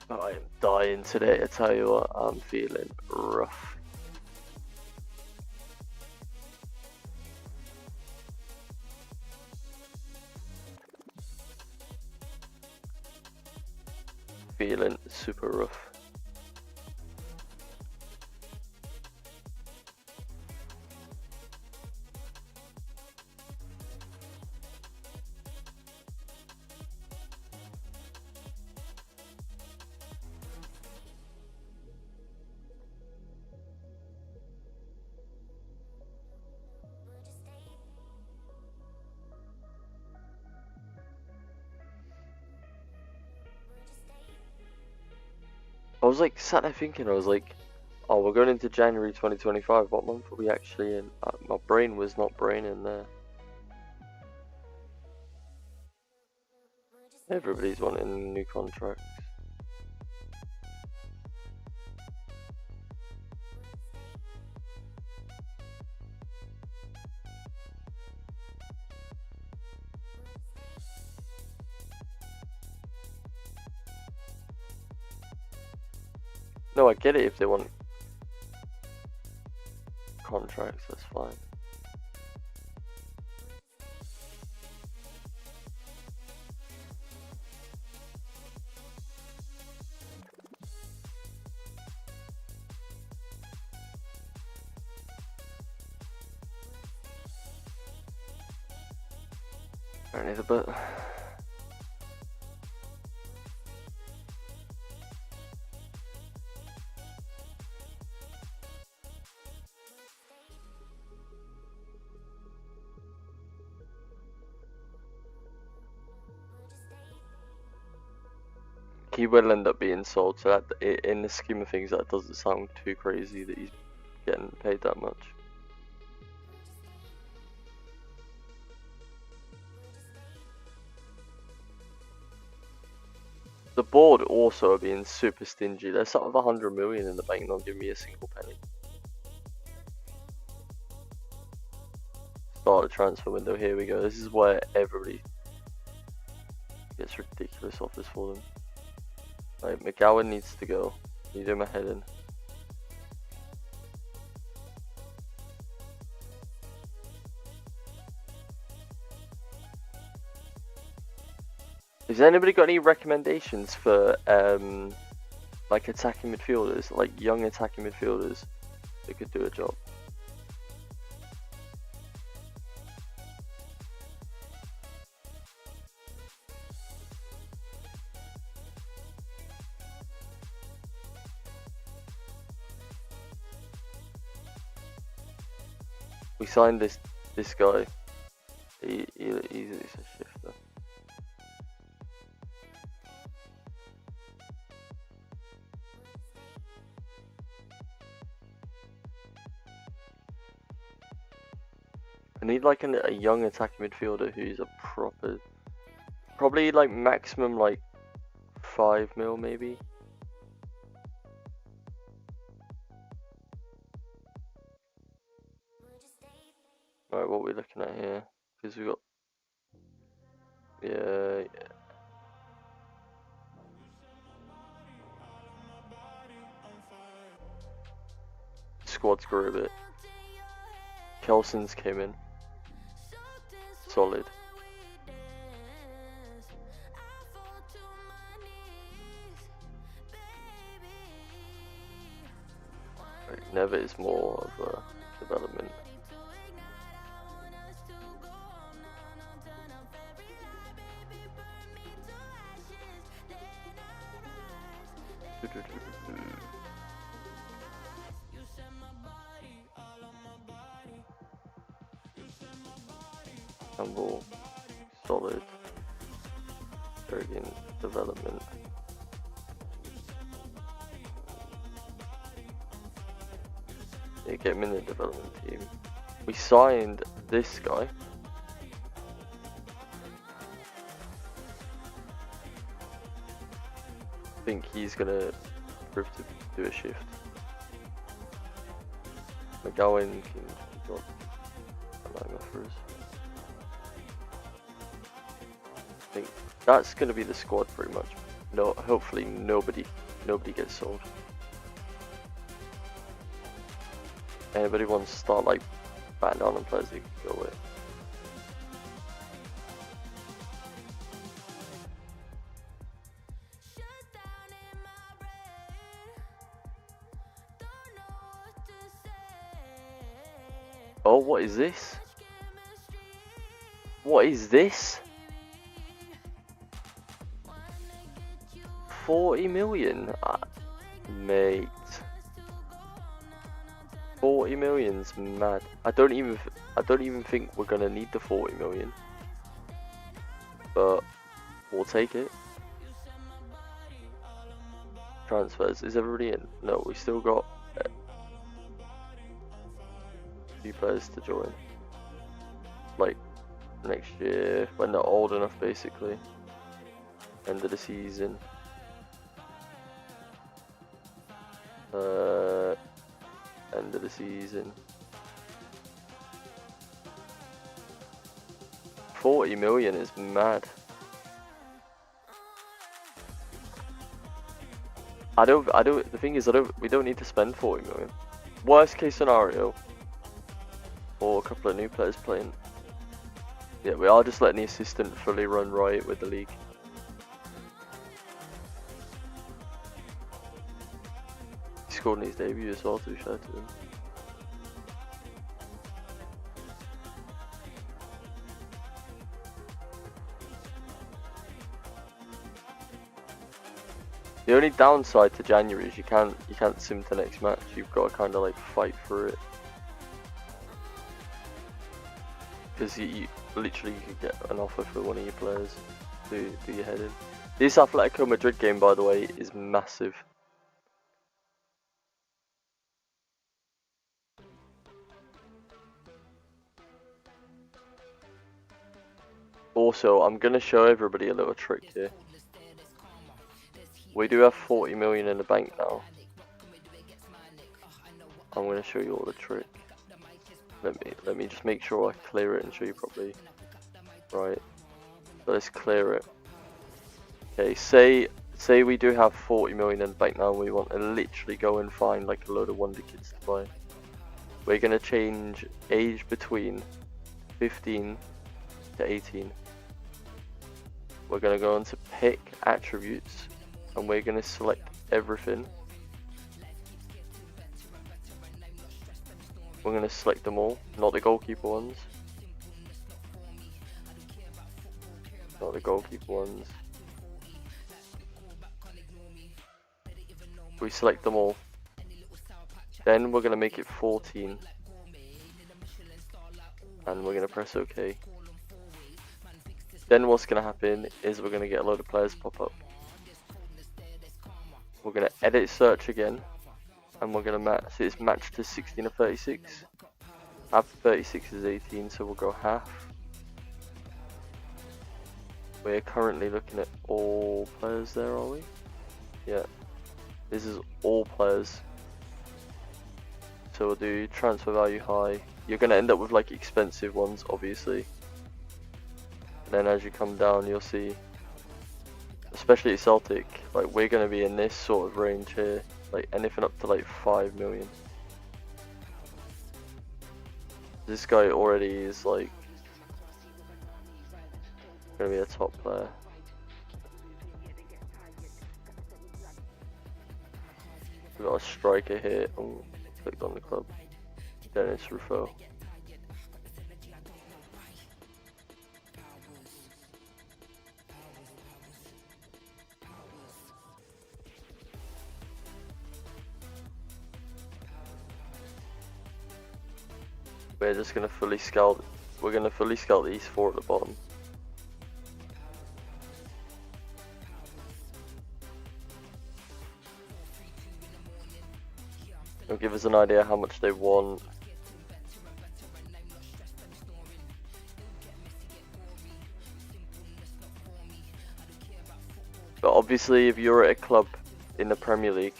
I am dying today, I tell you what, I'm feeling rough. feeling super rough. I was like sat there thinking, I was like, oh, we're going into January 2025, what month are we actually in? My brain was not braining there. Everybody's wanting new contracts. No, I get it if they want contracts, that's fine. Apparently the bit. He will end up being sold, so that in the scheme of things, that doesn't sound too crazy that he's getting paid that much. The board also are being super stingy. They're sort of 100 million in the bank, not giving me a single penny. Start the transfer window, here we go. This is where everybody gets ridiculous offers for them. Like, McGowan needs to go. You do my head in. Has anybody got any recommendations for like attacking midfielders, like young attacking midfielders that could do a job? We signed this guy. He's a shifter. I need like a young attacking midfielder who's a proper, probably like maximum like 5 mil maybe. Alright, what are we looking at here? Because we got, yeah. Squad's grew a bit. Kelson's came in. Solid. Right, Never is more of a development. Campbell, solid. Bergen, development. Yeah, get him in the development team. We signed this guy. I think he's gonna prove to do a shift. McGowan can drop a line offers. I think that's gonna be the squad pretty much. No, hopefully nobody gets sold. Anybody wants to start like batting down on players, they can go with. What is this? What is this? 40 million? Mate. 40 million's mad. I don't even think we're gonna need the 40 million. But we'll take it. Transfers. Is everybody in? No, we still got a few players to join. Like next year, when they're old enough, basically. End of the season. End of the season. 40 million is mad. The thing is, we don't need to spend 40 million. Worst case scenario, or a couple of new players playing. Yeah, we are just letting the assistant fully run riot with the league. He scored in his debut as well, to be fair to him. The only downside to January is you can't sim to next match. You've got to kind of like fight for it, because you literally could get an offer for one of your players to do your head in. This Atletico Madrid game, by the way, is massive. Also, I'm gonna show everybody a little trick here. We do have 40 million in the bank now. I'm going to show you all the trick. Let me just make sure I clear it and show you properly. Right. So let's clear it. Okay, say we do have 40 million in the bank now and we want to literally go and find like a load of wonder kids to buy. We're going to change age between 15 to 18. We're going to go on to pick attributes. And we're going to select everything. We're going to select them all, not the goalkeeper ones. Not the goalkeeper ones. We select them all. Then we're going to make it 14. And we're going to press OK. Then what's going to happen is we're going to get a load of players pop up. We're going to edit search again, and we're going to match. So it's matched to 16 or 36. After 36 is 18, so we'll go half. We're currently looking at all players there, are we? Yeah. This is all players. So we'll do transfer value high. You're going to end up with like expensive ones, obviously. And then as you come down, you'll see, especially at Celtic, like we're going to be in this sort of range here, like anything up to like 5 million. This guy already is like going to be a top player. We've got a striker here, and clicked on the club. Dennis Ruffo. We're just gonna fully scout. We're gonna fully scout these four at the bottom. It'll give us an idea how much they want. But obviously, if you're at a club in the Premier League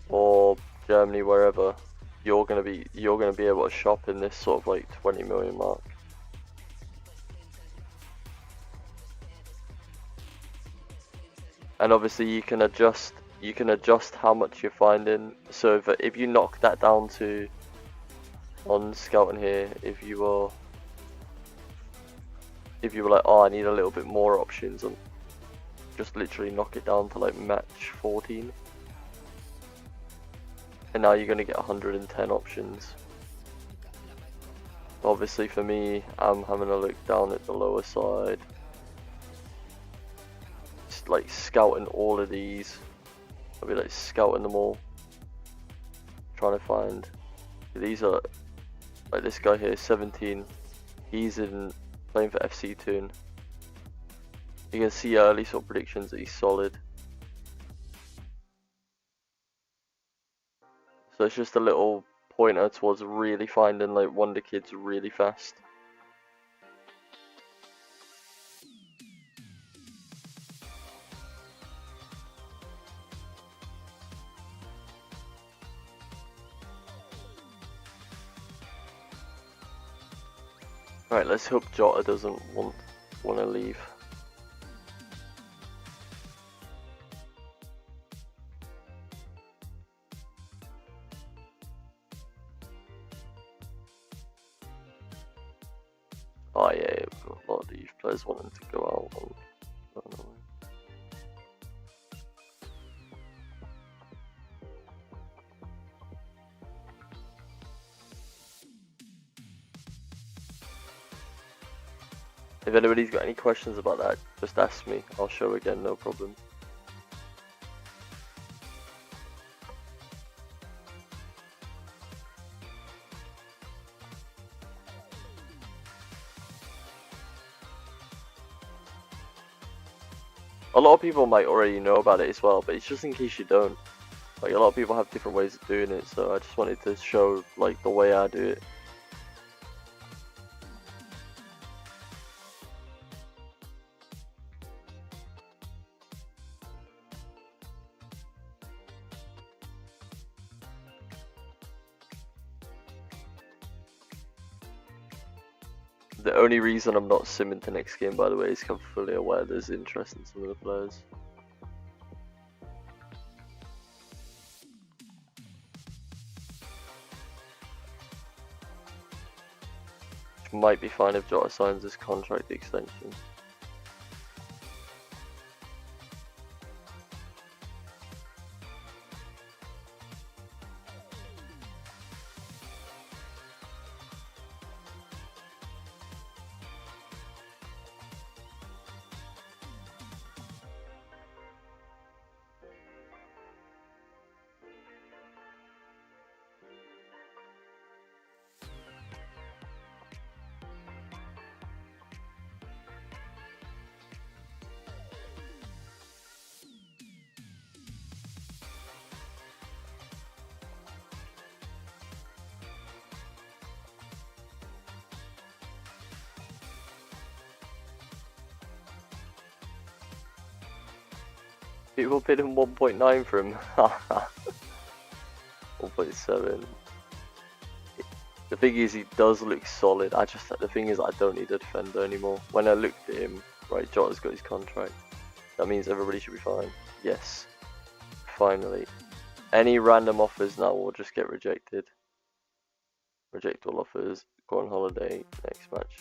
or Germany, wherever, you're gonna be able to shop in this sort of like 20 million mark. And obviously you can adjust how much you're finding. So if you knock that down to, on scouting here, if you were like, oh, I need a little bit more options, and just literally knock it down to like match 14. and now you're going to get 110 options. Obviously for me, I'm having a look down at the lower side, just like scouting all of these. I'll be like scouting them all, trying to find. These are like this guy here, 17. He's in playing for FC Toon. You can see early sort of predictions that he's solid. So it's just a little pointer towards really finding like wonder kids really fast. Right, let's hope Jota doesn't want to leave. Oh yeah, a lot of the youth players wanting to go out. I don't know. If anybody's got any questions about that, just ask me. I'll show again, no problem. A lot of people might already know about it as well, but it's just in case you don't. Like, a lot of people have different ways of doing it, so I just wanted to show like the way I do it. The only reason I'm not simming to next game, by the way, is I'm fully aware there's interest in some of the players. Which might be fine if Jota signs this contract extension. People paid him 1.9 for him. 1.7. The thing is, he does look solid. The thing is, I don't need a defender anymore. When I looked at him, right, Jota's got his contract. That means everybody should be fine. Yes. Finally. Any random offers now will just get rejected. Reject all offers. Go on holiday. Next match.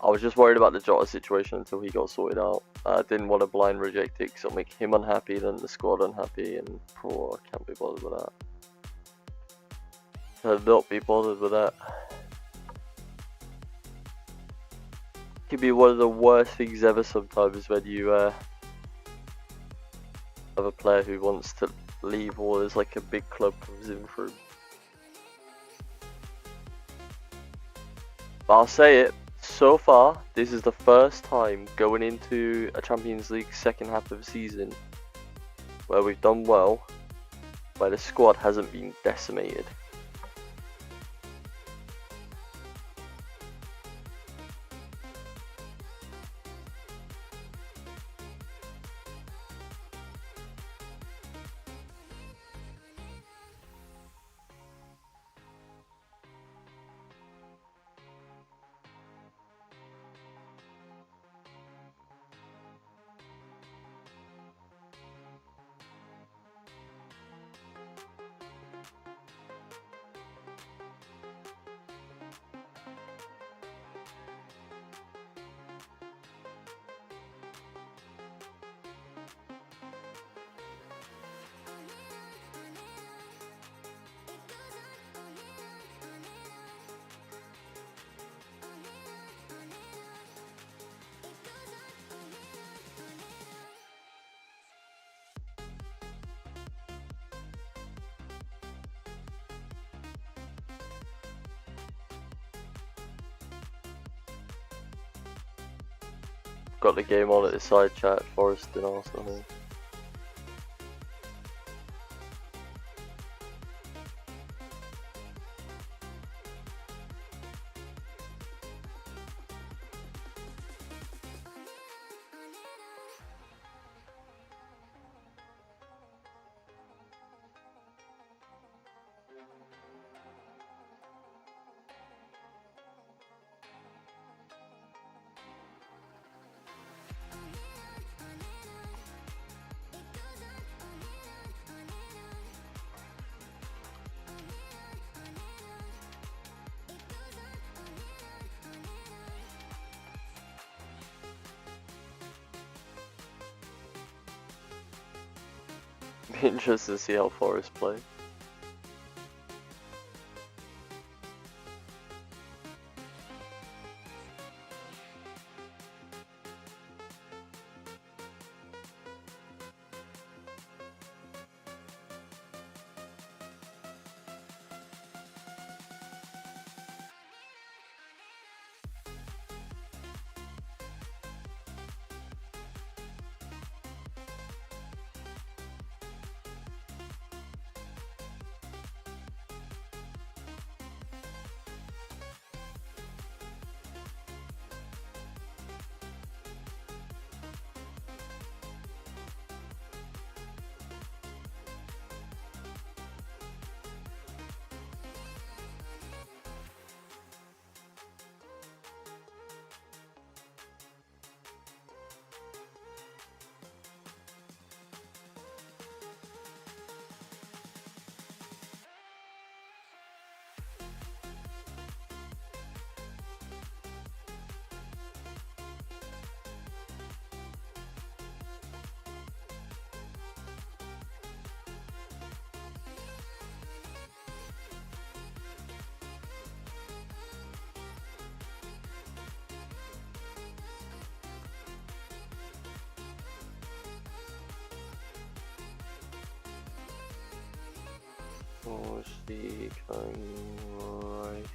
I was just worried about the Jota situation until he got sorted out. I didn't want to blind reject it because it'll make him unhappy, then the squad unhappy, and I can't be bothered with that. I'll not be bothered with that. It can be one of the worst things ever sometimes when you have a player who wants to leave or there's like a big club comes in for him. But I'll say it. So far, this is the first time going into a Champions League second half of the season where we've done well, where the squad hasn't been decimated. got the game on at the side chat, Forest and Arsenal. Be interested to see how Forest play. What's the right?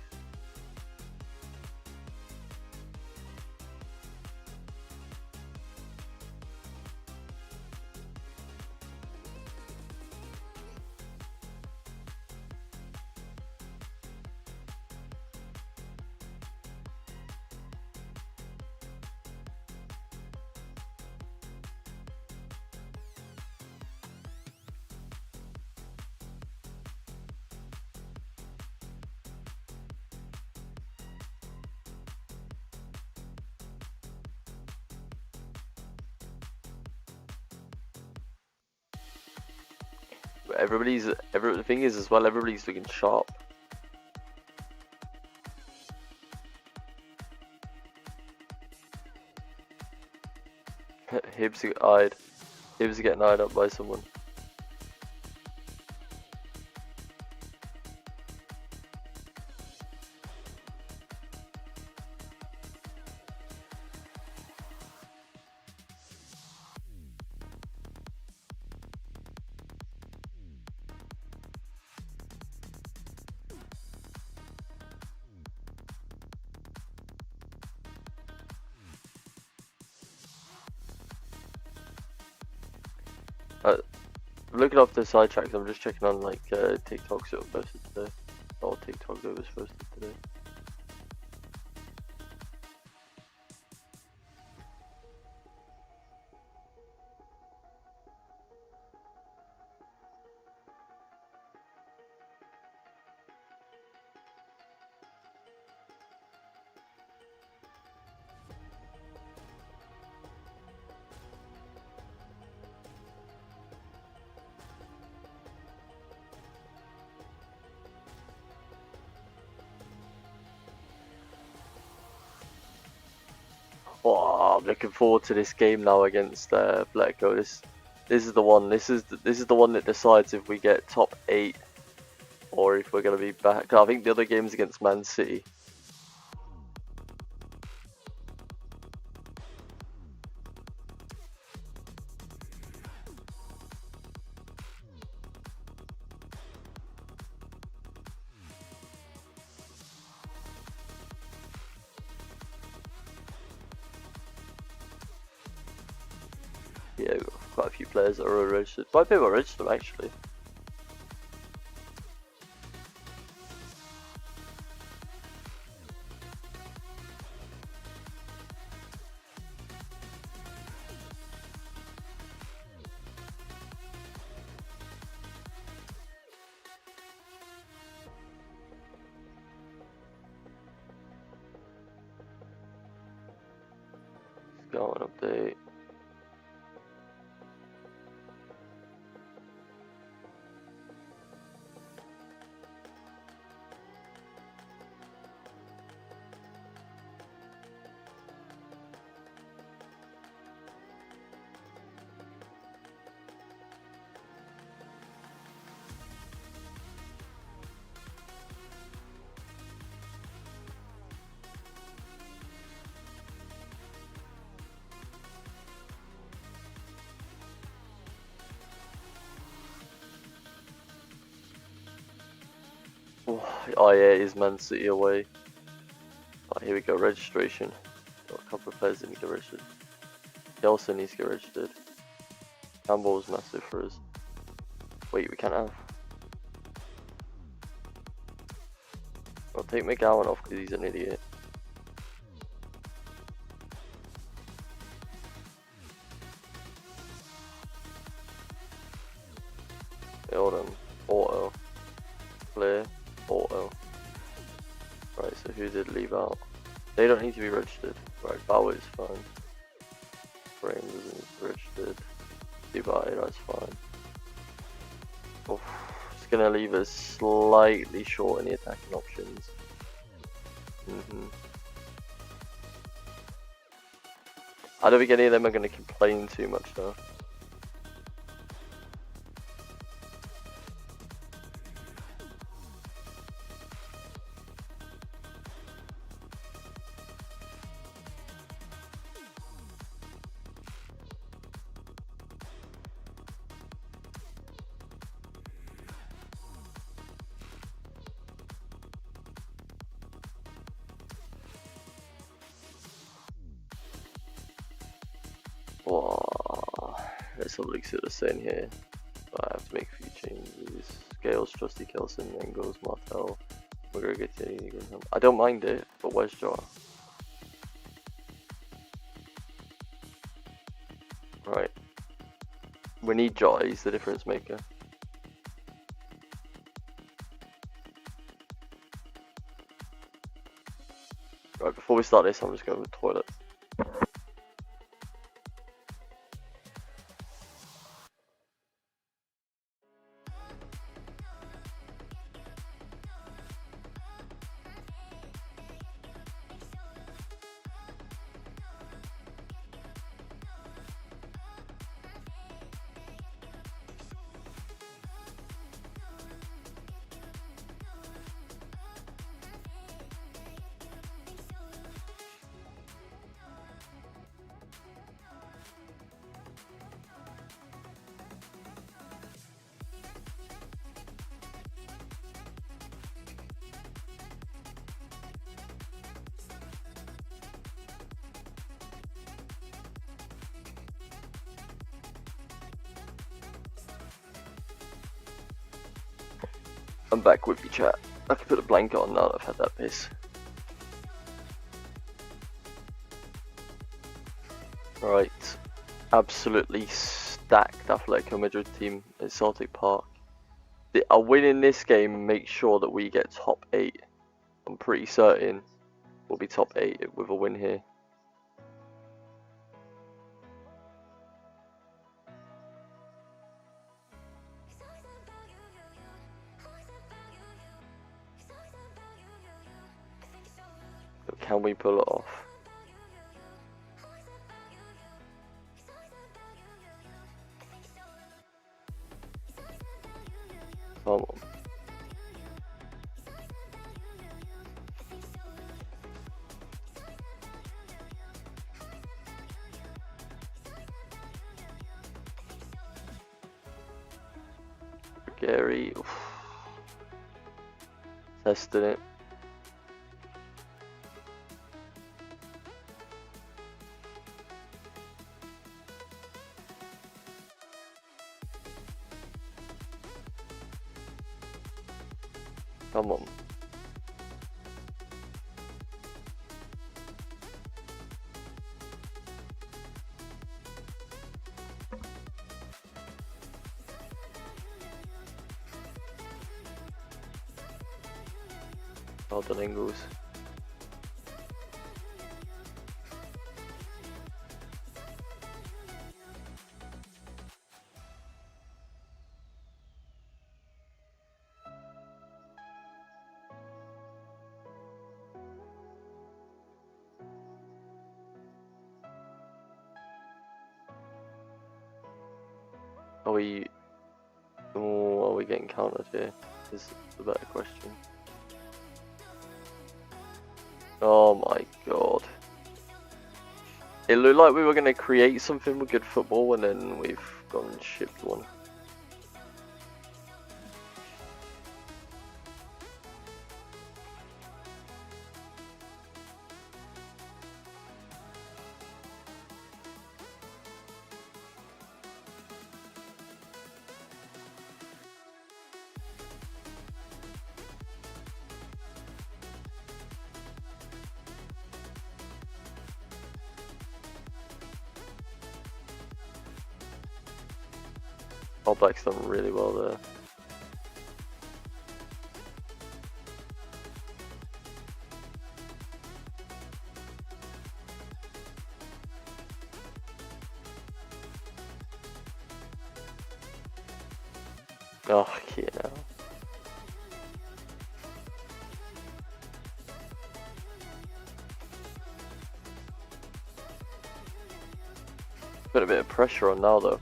The thing is as well, everybody's looking sharp. Hibs are getting eyed up by someone. Looking off the side tracks, I'm just checking on like TikToks that were posted today. Or TikTok that was posted today. Oh, I'm looking forward to this game now against Atletico. This is the one. This is the one that decides if we get top 8 or if we're gonna be back. I think the other game's against Man City. yeah, we've got quite a few players that are registered. Quite a bit are registered actually. Go on update. Oh yeah, it is Man City away. Oh, here we go, registration. Got a couple of players that need to get registered. Kelson needs to get registered. Campbell's massive for us. Wait, we can't have. I'll take McGowan off because he's an idiot. Hold on. Auto. Clear. Auto. Right, so who did leave out? They don't need to be registered. Right, Bauer is fine. Frame doesn't need to be registered. Dubai, that's fine. Oof. It's gonna leave us slightly short in the attacking options. I don't think any of them are gonna complain too much though. Wow. Let's have a look at what they're saying here. I have to make a few changes. Scales, Trusty, Kelson, Engels, Martel, McGregor. I don't mind it, but where's Joe? Right. We need Joe, he's the difference maker. Right, before we start this, I'm just going to the toilet. I'm back with you, chat. I can put a blanket on now that I've had that piss. Right, absolutely stacked Atletico Madrid team at Celtic Park. A win in this game makes sure that we get top 8. I'm pretty certain we'll be top 8 with a win here. But can we pull it off? Come on. Gary, testing it. Come on. Well done, Ingles. Are we getting countered here? Is the better question. Oh my god. It looked like we were going to create something with good football and then we've gone and shipped one. All Black's done really well there. Oh, yeah. Put a bit of pressure on now though.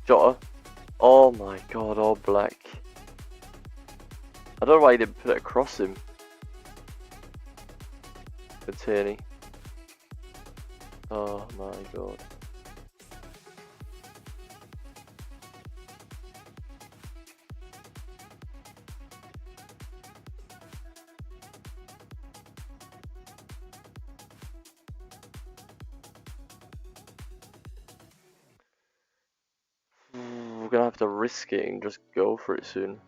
Jota. Oh my god, All Black. I don't know why he didn't put it across him. For Tierney. Oh my god. We're gonna have to risk it and just go for it soon.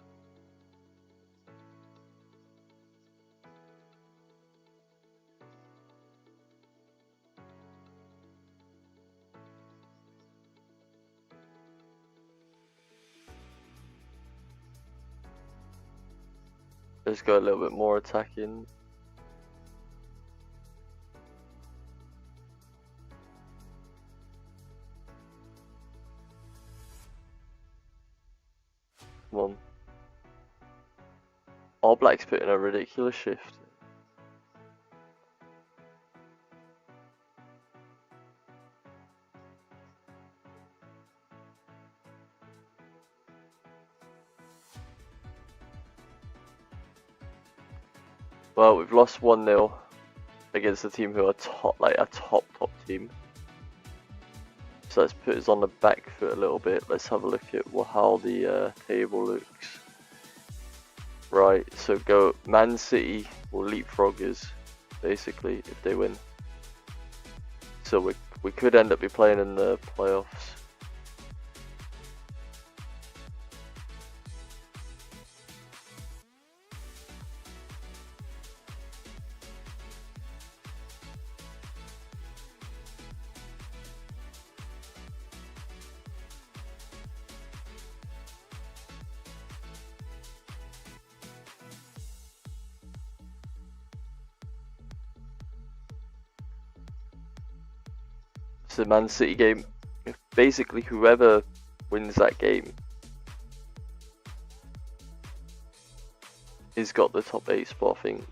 Let's go a little bit more attacking. Come on. All Black's putting a ridiculous shift. Well, we've lost 1-0 against a team who are a top team. So let's put us on the back foot a little bit. Let's have a look at how the table looks. Right, so Man City will leapfrog us, basically, if they win. So we could end up playing in the playoffs. It's the Man City game. Basically, whoever wins that game has got the top 8 spot, I think.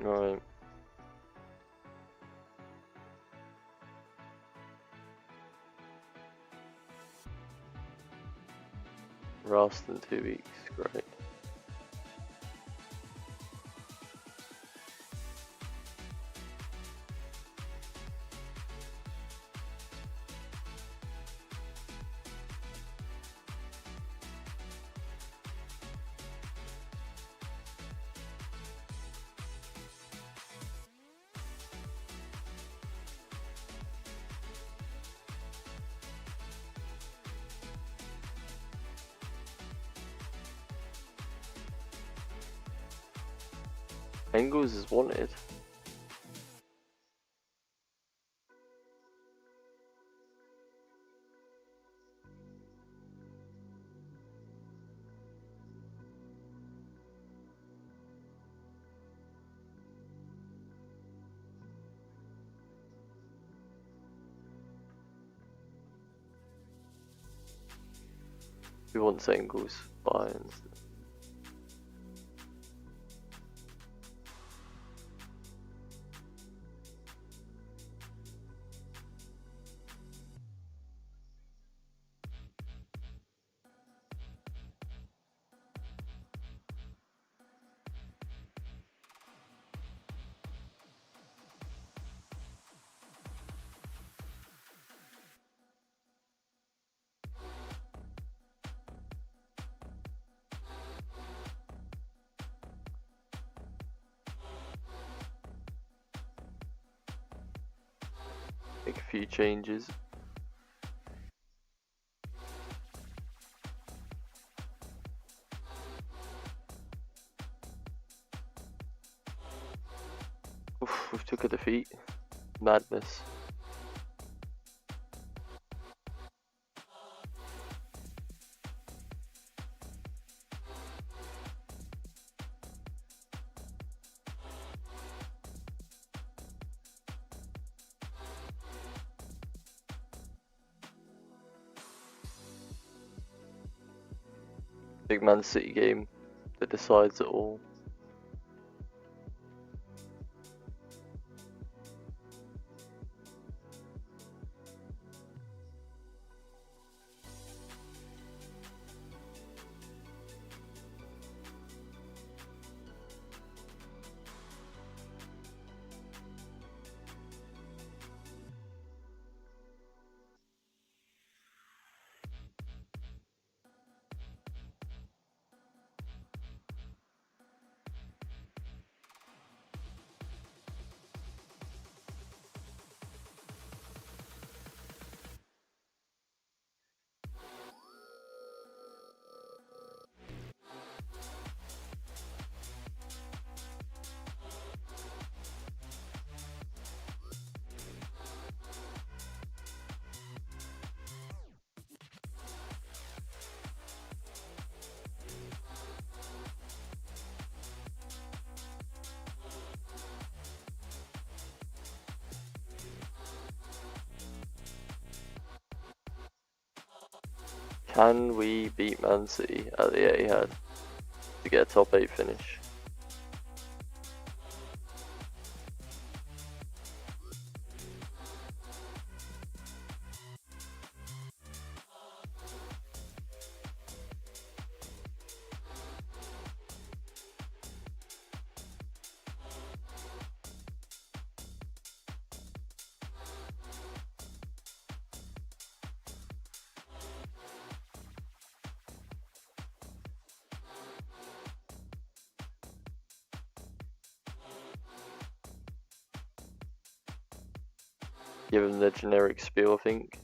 Right. Less than 2 weeks, great. Engels is wanted. Who wants Engels? Lions. Make a few changes. Oof, we've took a defeat. Madness. Big Man City game that decides it all. Can we beat Man City at the Etihad to get a top 8 finish? Give them the generic spiel, I think.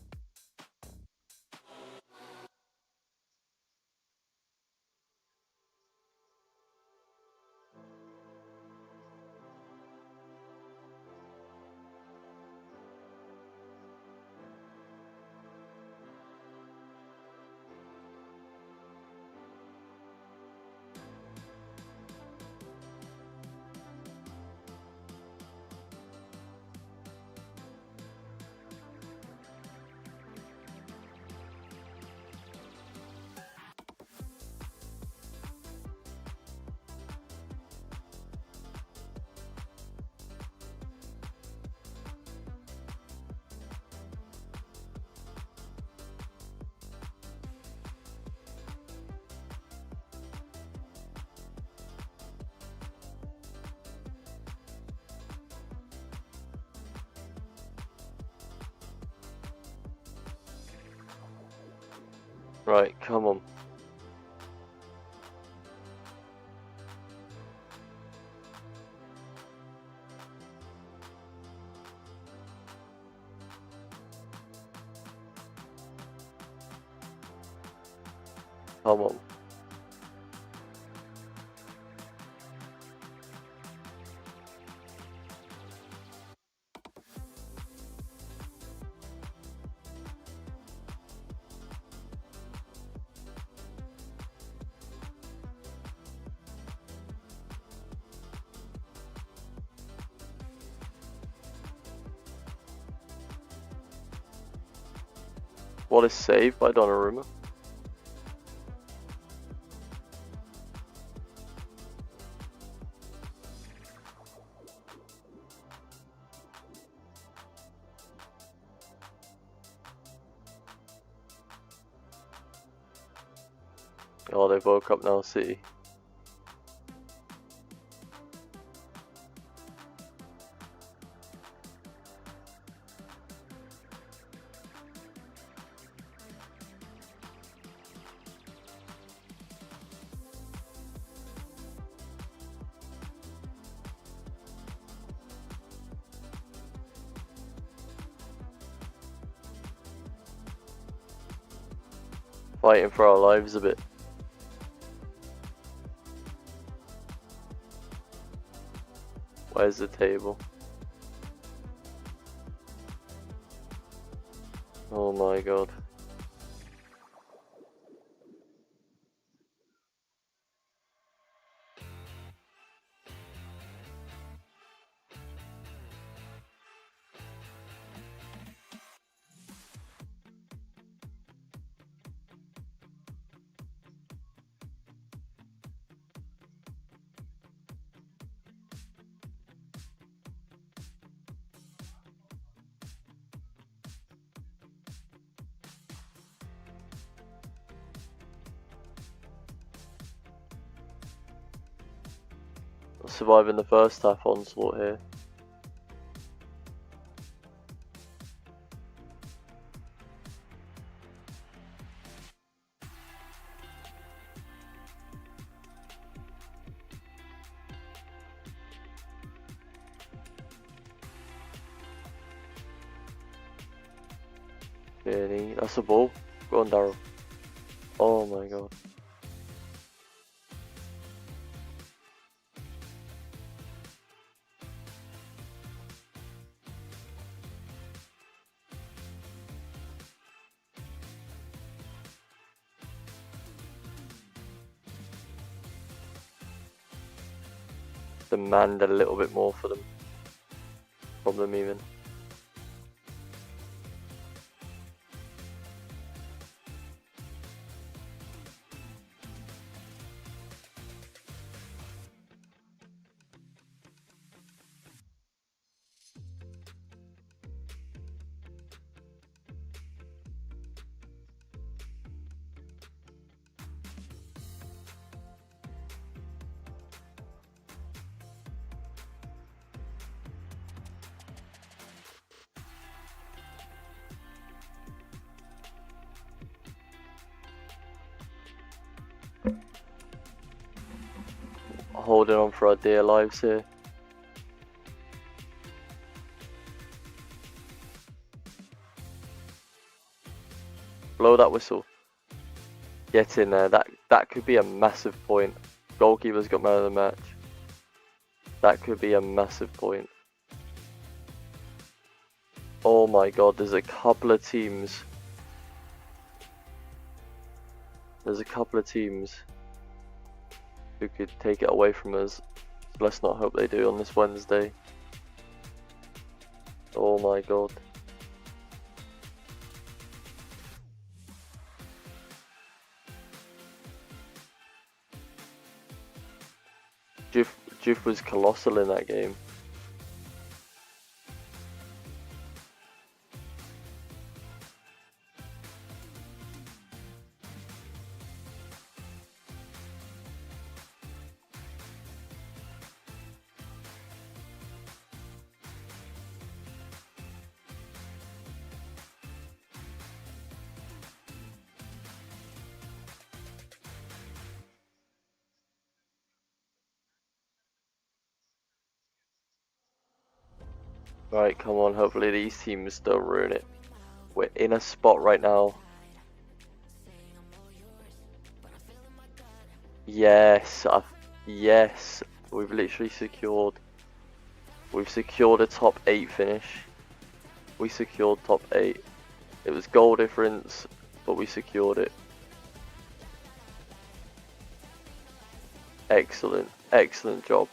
Right, come on. Come on. What is saved by Donnarumma? Oh, they woke up now, City. Fighting for our lives a bit. Where's the table? Oh my god. Surviving the first half onslaught here. Really? That's a ball. Go on, Daryl. Oh my god. Demand a little bit more for them. From them even. Holding on for our dear lives here. Blow that whistle. Get in there. That could be a massive point. Goalkeeper's got man of the match. That could be a massive point. Oh my god, there's a couple of teams. There's a couple of teams who could take it away from us. Let's not hope they do on this Wednesday. Oh my god. Juf was colossal in that game. Right, come on, hopefully these teams don't ruin it. We're in a spot right now. Yes, yes, we've literally secured. We've secured a top 8 finish. We secured top 8. It was goal difference, but we secured it. Excellent, excellent job.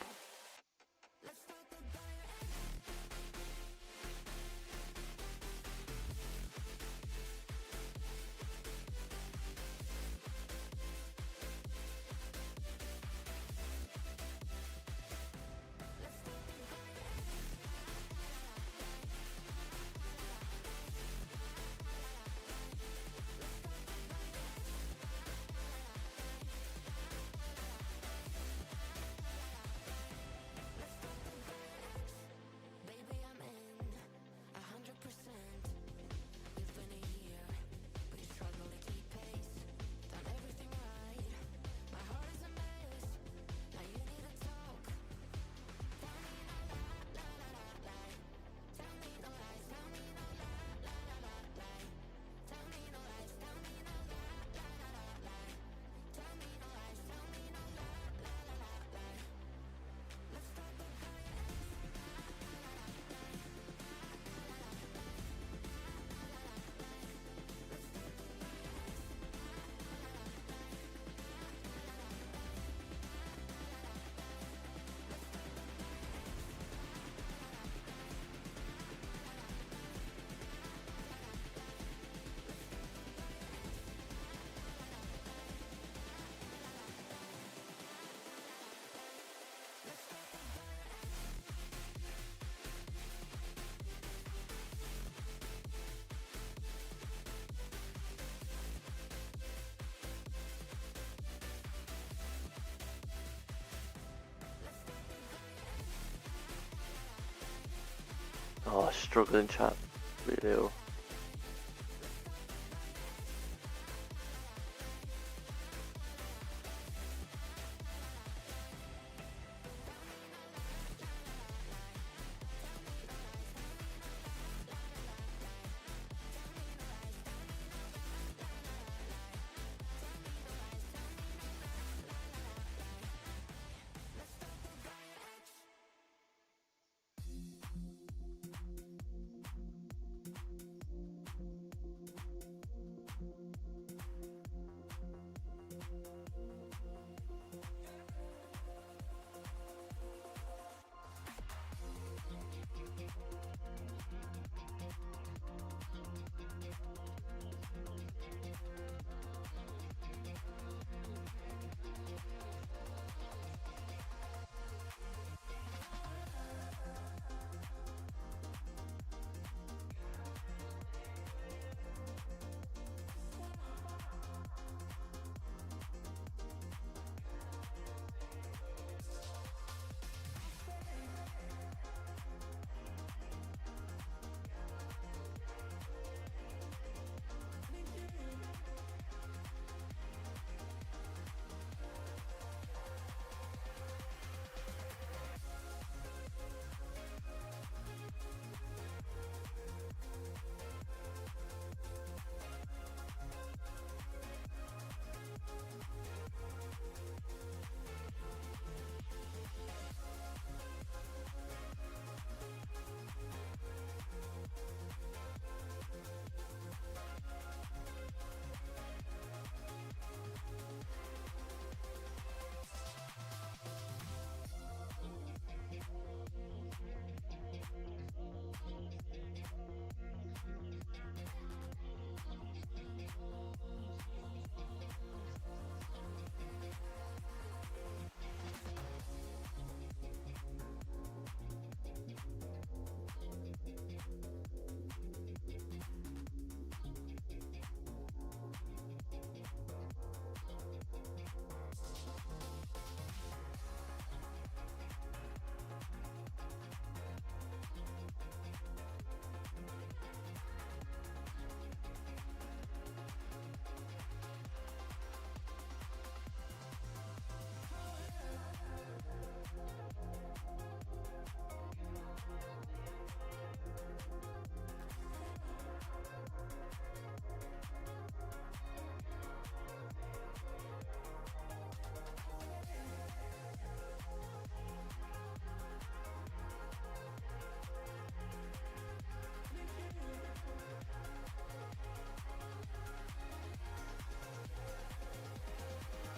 Oh, struggling chat, really ill.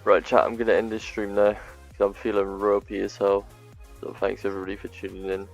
Right, chat, I'm gonna end this stream now because I'm feeling ropey as hell. So thanks everybody for tuning in.